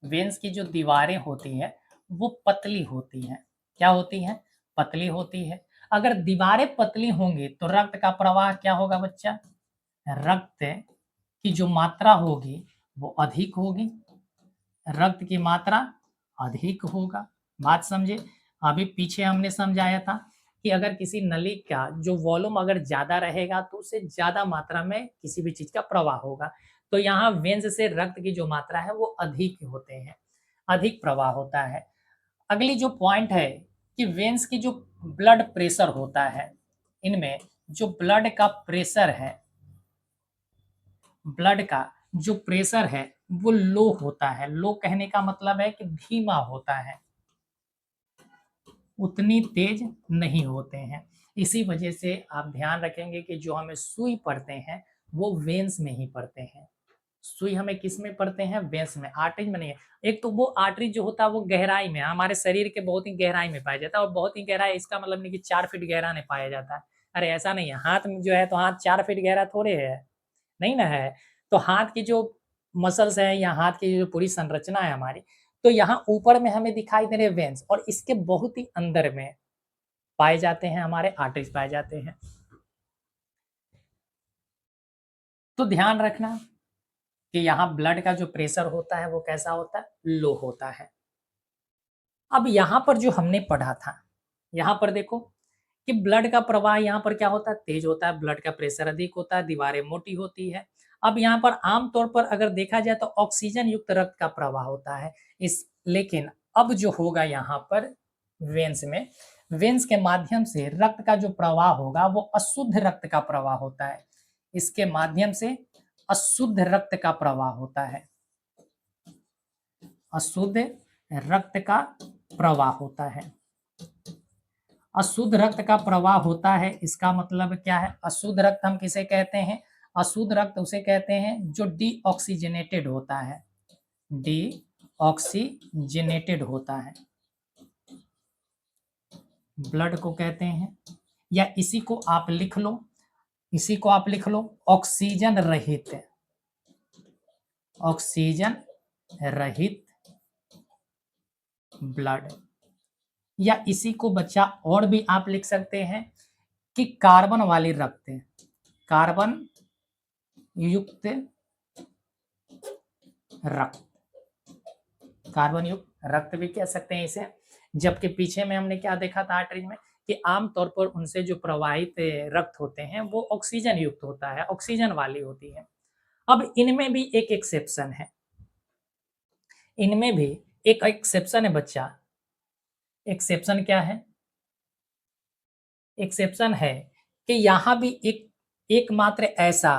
वेन्स की जो दीवारें होती हैं वो पतली होती हैं। क्या होती हैं? पतली होती है। अगर दीवारें पतली होंगी तो रक्त का प्रवाह क्या होगा बच्चा? रक्त की जो मात्रा होगी वो अधिक होगी, रक्त की मात्रा अधिक होगा। बात समझे? अभी पीछे हमने समझाया था कि अगर किसी नली का जो वॉल्यूम अगर ज़्यादा रहेगा तो उससे ज़्यादा मात्रा में किसी भी चीज़ का प्रवाह होगा। तो यहाँ वेन्स से रक्त की जो मात्रा है वो अधिक होते हैं, अधिक प्रवाह होता है। अगली जो पॉइंट है कि वेन्स की जो ब्लड प्रेशर होता है, इनमें जो ब्लड का प्रेशर है, ब्लड का जो प्रेशर है वो लो होता है। लो कहने का मतलब है कि धीमा होता है, उतनी तेज नहीं होते हैं। इसी वजह से आप ध्यान रखेंगे कि जो हमें सुई पड़ते हैं वो वेन्स में ही पड़ते हैं। सुई हमें किस में पड़ते हैं? वेन्स में, आर्टरी में नहीं है। एक तो वो आर्टरी जो होता है वो गहराई में, हमारे शरीर के बहुत ही गहराई में पाया जाता है, और बहुत ही गहराई इसका मतलब नहीं कि 4 फीट गहरा नहीं पाया जाता है। अरे ऐसा नहीं है, हाथ में जो है तो हाथ 4 फीट गहरा थोड़े है, नहीं ना है। तो हाथ की जो मसल्स है या हाथ की जो पूरी संरचना है हमारी, तो यहाँ ऊपर में हमें दिखाई दे रहे वेन्स और इसके बहुत ही अंदर में पाए जाते हैं हमारे आर्टरीज पाए जाते हैं। तो ध्यान रखना कि यहाँ ब्लड का जो प्रेशर होता है वो कैसा होता है, लो होता है। अब यहाँ पर जो हमने पढ़ा था, यहाँ पर देखो कि ब्लड का प्रवाह यहाँ पर क्या होता है, तेज होता है, ब्लड का प्रेशर अधिक होता है, दीवारें मोटी होती है। अब यहाँ पर आमतौर पर अगर देखा जाए तो ऑक्सीजन युक्त रक्त का प्रवाह होता है इस, लेकिन अब जो होगा यहाँ पर वेन्स में, वेन्स के माध्यम से रक्त का जो प्रवाह होगा वो अशुद्ध रक्त का प्रवाह होता है। इसके माध्यम से अशुद्ध रक्त का प्रवाह होता है, अशुद्ध रक्त का प्रवाह होता है। अशुद्ध रक्त का प्रवाह होता है, इसका मतलब क्या है, अशुद्ध रक्त हम किसे कहते हैं, अशुद्ध रक्त उसे कहते हैं जो डीऑक्सीजनेटेड होता है, डीऑक्सीजनेटेड होता है, ब्लड को कहते हैं। या इसी को आप लिख लो, इसी को आप लिख लो ऑक्सीजन रहित, ऑक्सीजन रहित ब्लड। या इसी को बच्चा और भी आप लिख सकते हैं कि कार्बन वाली रक्त, कार्बन युक्त रक्त, कार्बन युक्त रक्त भी कह सकते हैं इसे। जबकि पीछे में हमने क्या देखा था आर्टरीज में कि आमतौर पर उनसे जो प्रवाहित रक्त होते हैं वो ऑक्सीजन युक्त होता है, ऑक्सीजन वाली होती है। अब इनमें भी एक एक्सेप्शन है, इनमें भी एक एक्सेप्शन है बच्चा। एक्सेप्शन क्या है, एक्सेप्शन है कि यहाँ भी एकमात्र ऐसा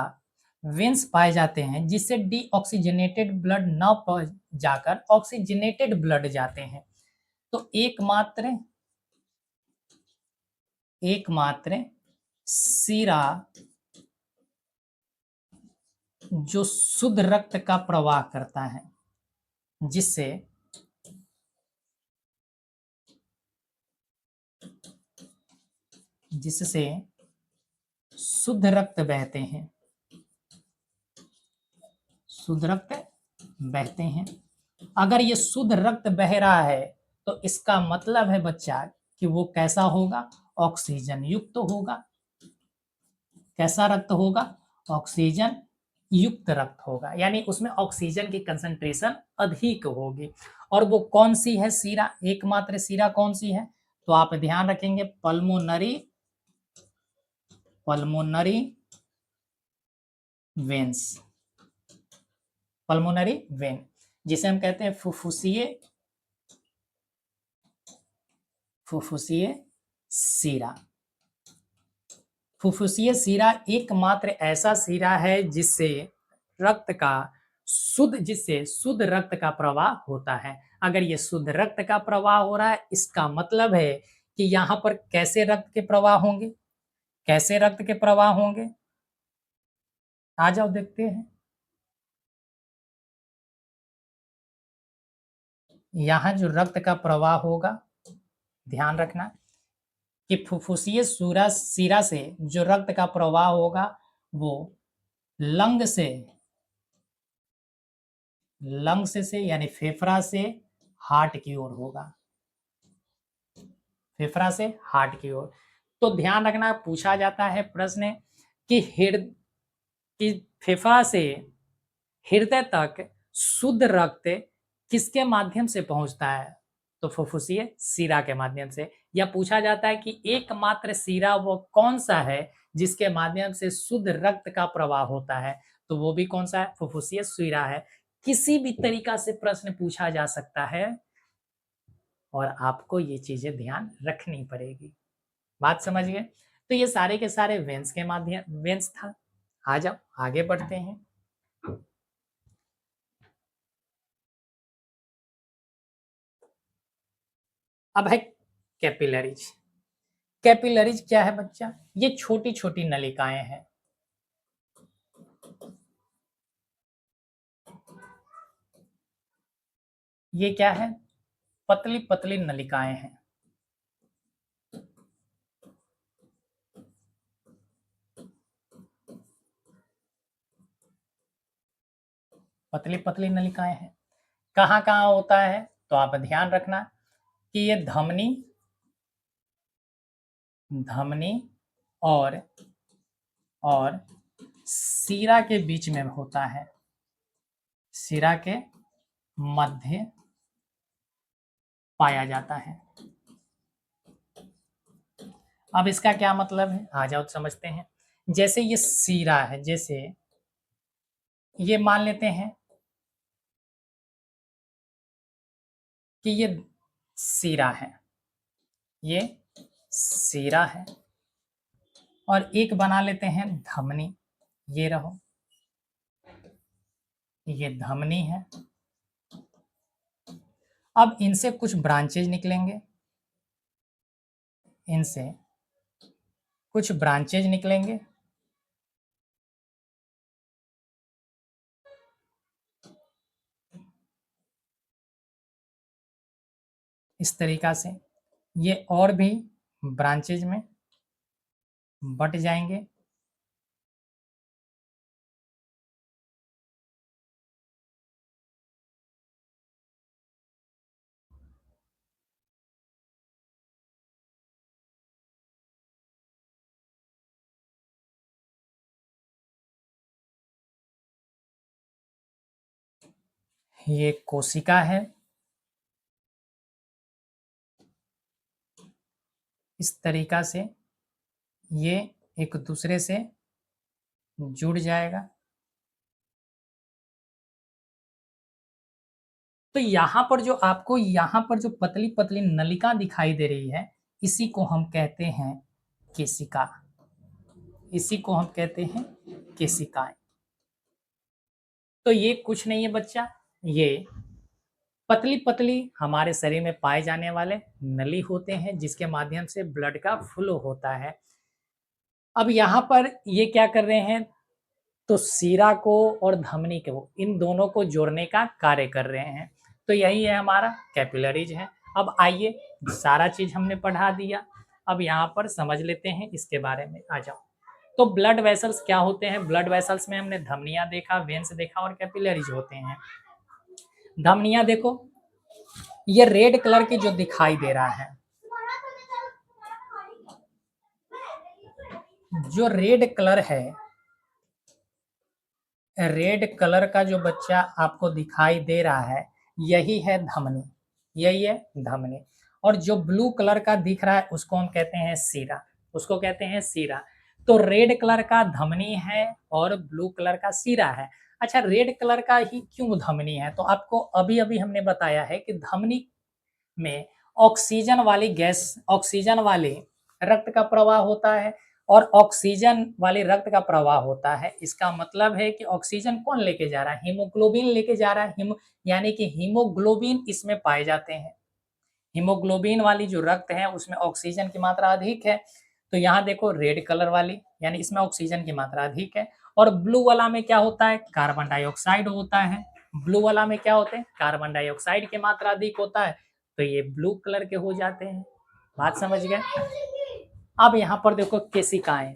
वेन्स पाए जाते हैं जिससे डीऑक्सीजनेटेड ब्लड न जाकर ऑक्सीजनेटेड ब्लड जाते हैं। तो एकमात्र सीरा जो शुद्ध रक्त का प्रवाह करता है, जिससे जिससे शुद्ध रक्त बहते हैं, शुद्ध रक्त बहते हैं। अगर ये शुद्ध रक्त बह रहा है तो इसका मतलब है बच्चा कि वो कैसा होगा, ऑक्सीजन युक्त होगा। कैसा रक्त होगा, ऑक्सीजन युक्त रक्त होगा, यानी उसमें ऑक्सीजन की कंसंट्रेशन अधिक होगी। और वो कौन सी है सीरा, एकमात्र सीरा कौन सी है, तो आप ध्यान रखेंगे pulmonary, pulmonary veins, pulmonary vein, जिसे हम कहते हैं फुफ्फुसीय, फुफ्फुसीय सीरा। फुफ्फुसीय सीरा एकमात्र ऐसा सीरा है जिससे रक्त का जिससे शुद्ध रक्त का प्रवाह होता है। अगर ये शुद्ध रक्त का प्रवाह हो रहा है इसका मतलब है कि यहाँ पर कैसे रक्त के प्रवाह होंगे, कैसे रक्त के प्रवाह होंगे, आ जाओ देखते हैं। यहाँ जो रक्त का प्रवाह होगा, ध्यान रखना कि फुफ्फुसीय सीरा से जो रक्त का प्रवाह होगा वो लंग्स से यानी फेफड़ा से हार्ट की ओर होगा, फेफड़ा से हार्ट की ओर। तो ध्यान रखना, पूछा जाता है प्रश्न कि कि फेफड़ा से हृदय तक शुद्ध रक्त किसके माध्यम से पहुंचता है, तो फुफ्फुसीय सीरा के माध्यम से। या पूछा जाता है कि एकमात्र सीरा वो कौन सा है जिसके माध्यम से शुद्ध रक्त का प्रवाह होता है, तो वो भी कौन सा है, फुफ्फुसीय सीरा है। किसी भी तरीका से प्रश्न पूछा जा सकता है और आपको ये चीजें ध्यान रखनी पड़ेगी। बात समझ गए। तो ये सारे के सारे वेन्स के माध्यम, वेन्स था। आ जाओ आगे बढ़ते हैं। अब है कैपिलरीज। कैपिलरीज क्या है बच्चा, ये छोटी छोटी नलिकाएं हैं। ये क्या है, पतली पतली नलिकाएं हैं। पतली पतली नलिकाएं हैं। कहाँ कहाँ होता है, तो आप ध्यान रखना कि ये धमनी, धमनी और सीरा के बीच में होता है, सिरा के मध्य पाया जाता है। अब इसका क्या मतलब है, आ जाओ समझते हैं। जैसे ये सीरा है, जैसे ये मान लेते हैं कि ये सीरा है, ये सीरा है, और एक बना लेते हैं धमनी, ये रहो, ये धमनी है। अब इनसे कुछ ब्रांचेज निकलेंगे, इनसे कुछ ब्रांचेज निकलेंगे, इस तरीका से ये और भी ब्रांचेज में बट जाएंगे। ये कोशिका है, इस तरीका से ये एक दूसरे से जुड़ जाएगा। तो यहाँ पर जो आपको यहाँ पर जो पतली पतली नलिका दिखाई दे रही है, इसी को हम कहते हैं केशिका, इसी को हम कहते हैं केशिकाएं। तो ये कुछ नहीं है बच्चा, ये पतली पतली हमारे शरीर में पाए जाने वाले नली होते हैं, जिसके माध्यम से ब्लड का फ्लो होता है। अब यहाँ पर ये क्या कर रहे हैं, तो सीरा को और धमनी को, इन दोनों को जोड़ने का कार्य कर रहे हैं। तो यही है हमारा कैपिलरीज है। अब आइए, सारा चीज हमने पढ़ा दिया, अब यहाँ पर समझ लेते हैं इसके बारे में, आ जाओ। तो ब्लड वेसल्स क्या होते हैं, ब्लड वेसल्स में हमने धमनियां देखा, वेन्स देखा, और कैपिलरीज होते हैं। धमनियां देखो, ये रेड कलर की जो दिखाई दे रहा है, जो रेड कलर है, रेड कलर का जो बच्चा आपको दिखाई दे रहा है, यही है धमनी, यही है धमनी। और जो ब्लू कलर का दिख रहा है उसको हम कहते हैं सीरा, उसको कहते हैं सीरा। तो रेड कलर का धमनी है और ब्लू कलर का सीरा है। अच्छा, रेड कलर का ही क्यों धमनी है, तो आपको अभी अभी हमने बताया है कि धमनी में ऑक्सीजन वाली गैस, ऑक्सीजन वाले रक्त का प्रवाह होता है, और ऑक्सीजन वाले रक्त का प्रवाह होता है। इसका मतलब है कि ऑक्सीजन कौन लेके जा रहा है, हीमोग्लोबिन लेके जा रहा है, यानी कि हीमोग्लोबिन इसमें पाए जाते हैं। हीमोग्लोबिन वाली जो रक्त है उसमें ऑक्सीजन की मात्रा अधिक है। तो यहाँ देखो रेड कलर वाली, यानी इसमें ऑक्सीजन की मात्रा अधिक है। और ब्लू वाला में क्या होता है, कार्बन डाइऑक्साइड होता है। ब्लू वाला में क्या होते हैं, कार्बन डाइऑक्साइड की मात्रा अधिक होता है, तो ये ब्लू कलर के हो जाते हैं। बात समझ गए। अब यहाँ पर देखो केशिकाएं,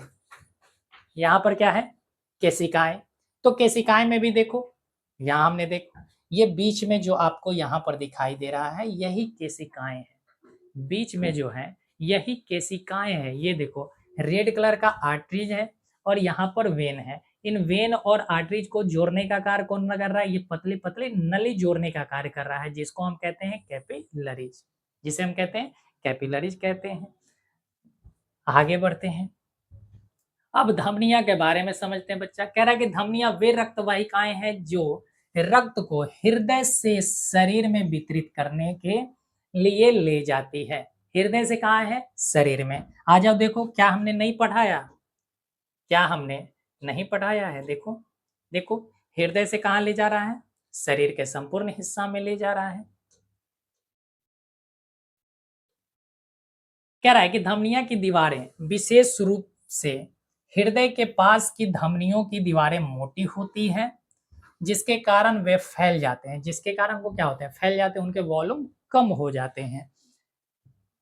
यहाँ पर क्या है, केशिकाएं। तो केशिकाएं में भी देखो, यहाँ हमने देखा ये बीच में जो आपको यहाँ पर दिखाई दे रहा है, यही केशिकाएं है। बीच में जो है यही केशिकाएं है। ये देखो रेड कलर का आर्टरीज है और यहाँ पर वेन है। इन वेन और आर्टरीज को जोड़ने का कार्य कौन कर रहा है, ये पतली पतली नली जोड़ने का कार्य कर रहा है, जिसको हम कहते हैं कैपिलरीज, जिसे हम कहते हैं कैपिलरीज कहते हैं। आगे बढ़ते हैं, अब धमनिया के बारे में समझते हैं। बच्चा कह रहा है कि धमनिया वे रक्त वाहिकाएं हैं जो रक्त को हृदय से शरीर में वितरित करने के लिए ले जाती है। हृदय से कहाँ है, शरीर में। आ जाओ, देखो क्या हमने नहीं पढ़ाया, क्या हमने नहीं पढ़ाया है। देखो देखो, हृदय से कहाँ ले जा रहा है, शरीर के संपूर्ण हिस्सा में ले जा रहा है। कह रहा है कि धमनिया की दीवारें विशेष रूप से हृदय के पास की धमनियों की दीवारें मोटी होती हैं, जिसके कारण वे फैल जाते हैं, जिसके कारण वो क्या होते हैं, फैल जाते हैं, उनके वॉल्यूम कम हो जाते हैं।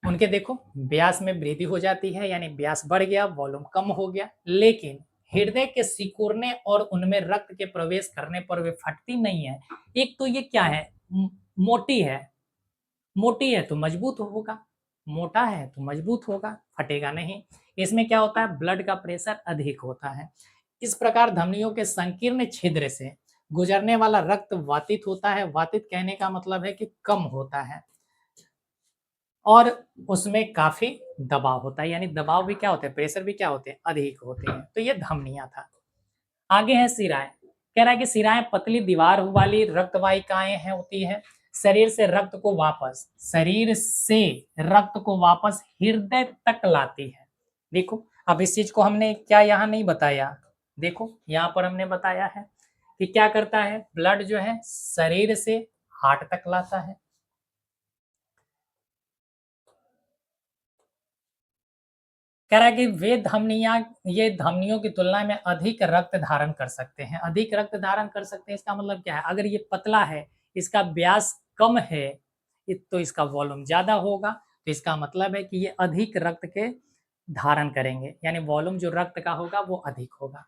उनके देखो व्यास में वृद्धि हो जाती है, यानी व्यास बढ़ गया, वॉल्यूम कम हो गया। लेकिन हृदय के सिकुड़ने और उनमें रक्त के प्रवेश करने पर वे फटती नहीं है। एक तो ये क्या है, मोटी है, मोटी है तो मजबूत होगा, मोटा है तो मजबूत होगा, फटेगा नहीं। इसमें क्या होता है, ब्लड का प्रेशर अधिक होता है। इस प्रकार धमनियों के संकीर्ण छिद्र से गुजरने वाला रक्त वातित होता है। वातित कहने का मतलब है कि कम होता है और उसमें काफी दबाव होता है, यानी दबाव भी क्या होते हैं, प्रेशर भी क्या होते हैं, अधिक होते हैं। तो ये धमनियां था। आगे है शिराएं। कह रहा है कि शिराएं पतली दीवार वाली रक्त वाहिकाएं हैं, होती है। शरीर से रक्त को वापस हृदय तक लाती है। देखो अब इस चीज को हमने क्या यहाँ नहीं बताया, देखो यहाँ पर हमने बताया है कि क्या करता है, ब्लड जो है शरीर से हार्ट तक लाता है। कह रहा है कि ये धमनियों की तुलना में अधिक रक्त धारण कर सकते हैं। अधिक रक्त धारण कर सकते हैं इसका मतलब क्या है, अगर ये पतला है, इसका व्यास कम है, तो इसका वॉल्यूम ज्यादा होगा, तो इसका मतलब है कि ये अधिक रक्त के धारण करेंगे, यानी वॉल्यूम जो रक्त का होगा वो अधिक होगा।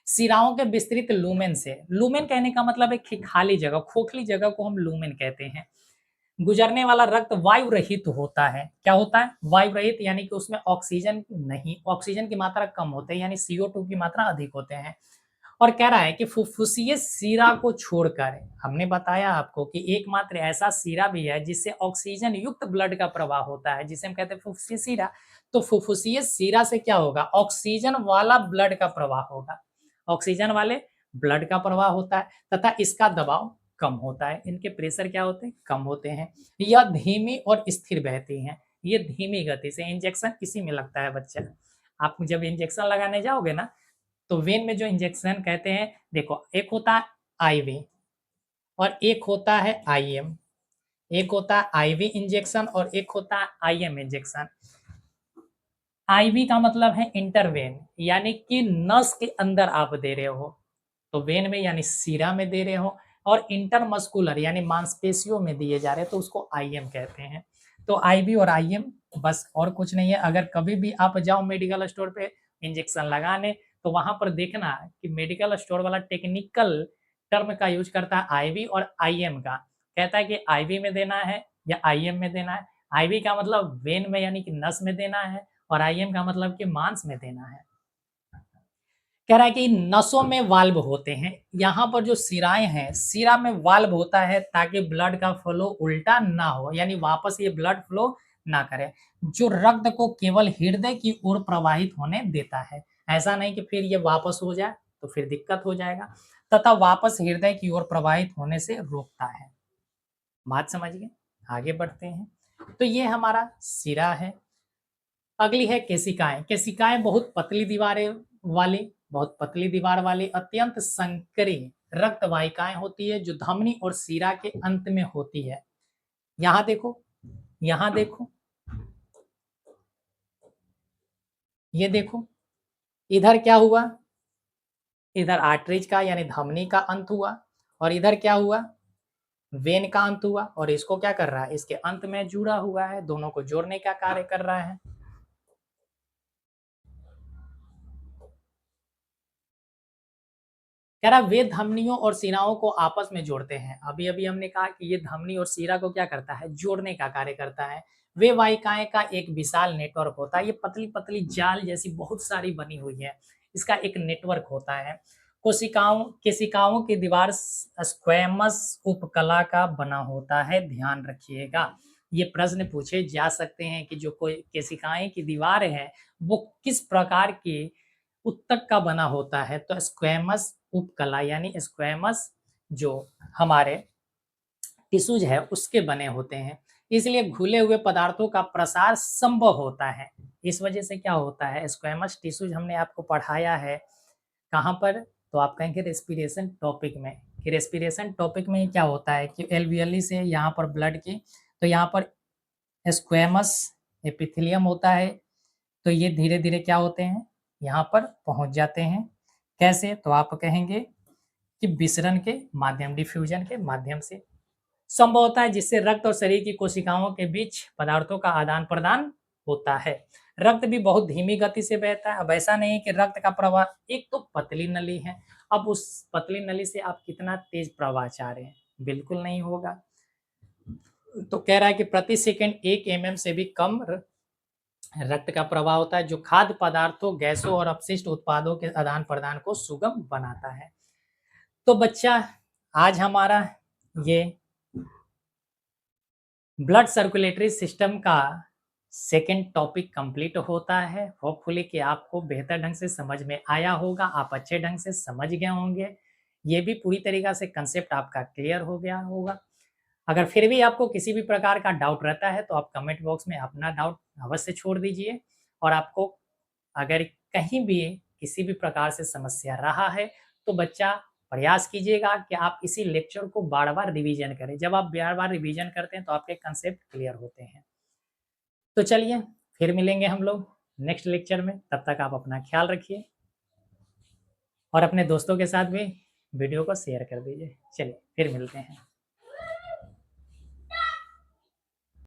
सिराओं के विस्तृत लूमेन से, लूमेन कहने का मतलब है कि खाली जगह, खोखली जगह को हम लूमेन कहते हैं। गुजरने वाला रक्त वायु रहित होता है। क्या होता है, वायु रहित, यानी कि उसमें ऑक्सीजन नहीं, ऑक्सीजन की मात्रा कम होते हैं, यानी CO2 की मात्रा अधिक होते हैं। और कह रहा है कि फुफ्फुसीय शिरा को छोड़कर, हमने बताया आपको कि एकमात्र ऐसा शिरा भी है जिससे ऑक्सीजन युक्त ब्लड का प्रवाह होता है, जिसे हम कहते हैं फुफ्फुसीय शिरा। तो फुफ्फुसीय शिरा से क्या होगा, ऑक्सीजन वाला ब्लड का प्रवाह होगा, ऑक्सीजन वाले ब्लड का प्रवाह होता है तथा इसका दबाव कम होता है, इनके प्रेशर क्या होते हैं, कम होते हैं। यह धीमी और स्थिर बहती हैं, ये धीमी गति से, इंजेक्शन इसी में लगता है बच्चा। आप जब इंजेक्शन लगाने जाओगे ना, तो वेन में जो इंजेक्शन कहते हैं, देखो एक होता है आईवी और एक होता है आईएम, एक होता है आईवी इंजेक्शन और एक होता है आईएम इंजेक्शन। आईवी का मतलब है इंटरवेन, यानी कि नस के अंदर आप दे रहे हो, तो वेन में यानी सीरा में दे रहे हो, और इंटरमस्कुलर यानी मांसपेशियों में दिए जा रहे हैं, तो उसको आईएम कहते हैं। तो आईवी और आईएम, बस और कुछ नहीं है। अगर कभी भी आप जाओ मेडिकल स्टोर पे इंजेक्शन लगाने, तो वहां पर देखना कि मेडिकल स्टोर वाला टेक्निकल टर्म का यूज करता है आईवी और आईएम का, कहता है कि आईवी में देना है या आईएम में देना है। आईवी का मतलब वेन में यानी कि नस में देना है, और आईएम का मतलब कि मांस में देना है। कह रहा है कि नसों में वाल्व होते हैं, यहाँ पर जो सिराएं हैं, सिरा में वाल्व होता है ताकि ब्लड का फ्लो उल्टा ना हो, यानी वापस ये ब्लड फ्लो ना करे, जो रक्त को केवल हृदय की ओर प्रवाहित होने देता है। ऐसा नहीं कि फिर ये वापस हो जाए तो फिर दिक्कत हो जाएगा, तथा वापस हृदय की ओर प्रवाहित होने से रोकता है। बात समझ गए, आगे बढ़ते हैं। तो ये हमारा सिरा है। अगली है केशिकाएं। केशिकाएं बहुत पतली दीवारें वाली, बहुत पतली दीवार वाली अत्यंत संकरी रक्त वाहिकाएं होती है, जो धमनी और शिरा के अंत में होती है। यहाँ देखो, यहाँ देखो, ये देखो, इधर क्या हुआ, इधर आर्टरीज का यानी धमनी का अंत हुआ, और इधर क्या हुआ, वेन का अंत हुआ, और इसको क्या कर रहा है, इसके अंत में जुड़ा हुआ है, दोनों को जोड़ने का कार्य कर रहा है। कह रहा वे धमनियों और शिराओं को आपस में जोड़ते हैं। अभी अभी हमने कहा कि ये धमनी और शिरा को क्या करता है, जोड़ने का कार्य करता है। वे वाहिकाएं का एक विशाल नेटवर्क होता है, ये पतली पतली जाल जैसी बहुत सारी बनी हुई है, इसका एक नेटवर्क होता है। कोशिकाओं केशिकाओं की दीवार स्क्वैमस उपकला का बना होता है, ध्यान रखिएगा। ये प्रश्न पूछे जा सकते हैं कि जो कोई केशिकाएं की दीवार है वो किस प्रकार की उत्तक का बना होता है, तो स्क्वैमस उपकला यानी स्क्वैमस जो हमारे टिश्यूज है उसके बने होते हैं, इसलिए घुले हुए पदार्थों का प्रसार संभव होता है। इस वजह से क्या होता है, स्क्वैमस टिश्यूज हमने आपको पढ़ाया है कहाँ पर, तो आप कहेंगे रेस्पिरेशन टॉपिक में, कि रेस्पिरेशन टॉपिक में क्या होता है कि एल्वियली से यहाँ पर ब्लड की, तो यहाँ पर स्क्वैमस एपिथेलियम होता है, तो ये धीरे धीरे क्या होते हैं, यहाँ पर पहुंच जाते हैं। कैसे, तो आप कहेंगे कि विसरण के माध्यम, डिफ्यूजन के माध्यम से संभव होता है, जिससे रक्त और शरीर की कोशिकाओं के बीच पदार्थों का आदान प्रदान होता है। रक्त भी बहुत धीमी गति से बहता है। अब ऐसा नहीं है कि रक्त का प्रवाह, एक तो पतली नली है, अब उस पतली नली से आप कितना तेज प्रवाह चाह रहे हैं, बिल्कुल नहीं होगा। तो कह रहा है कि प्रति सेकंड 1 mm से भी कम रक्त का प्रवाह होता है, जो खाद्य पदार्थों, गैसों और अपशिष्ट उत्पादों के आदान प्रदान को सुगम बनाता है। तो बच्चा, आज हमारा ये ब्लड सर्कुलेटरी सिस्टम का सेकेंड टॉपिक कंप्लीट होता है। होपफुली कि आपको बेहतर ढंग से समझ में आया होगा, आप अच्छे ढंग से समझ गए होंगे, ये भी पूरी तरीक़ा से कंसेप्ट आपका क्लियर हो गया होगा। अगर फिर भी आपको किसी भी प्रकार का डाउट रहता है तो आप कमेंट बॉक्स में अपना डाउट अवश्य छोड़ दीजिए, और आपको अगर कहीं भी किसी भी प्रकार से समस्या रहा है तो बच्चा प्रयास कीजिएगा कि आप इसी लेक्चर को बार-बार रिवीजन करें। जब आप बार-बार रिवीजन करते हैं तो आपके कंसेप्ट क्लियर होते हैं। तो चलिए, फिर मिलेंगे हम लोग नेक्स्ट लेक्चर में, तब तक आप अपना ख्याल रखिए और अपने दोस्तों के साथ भी वीडियो को शेयर कर दीजिए। चलिए, फिर मिलते हैं।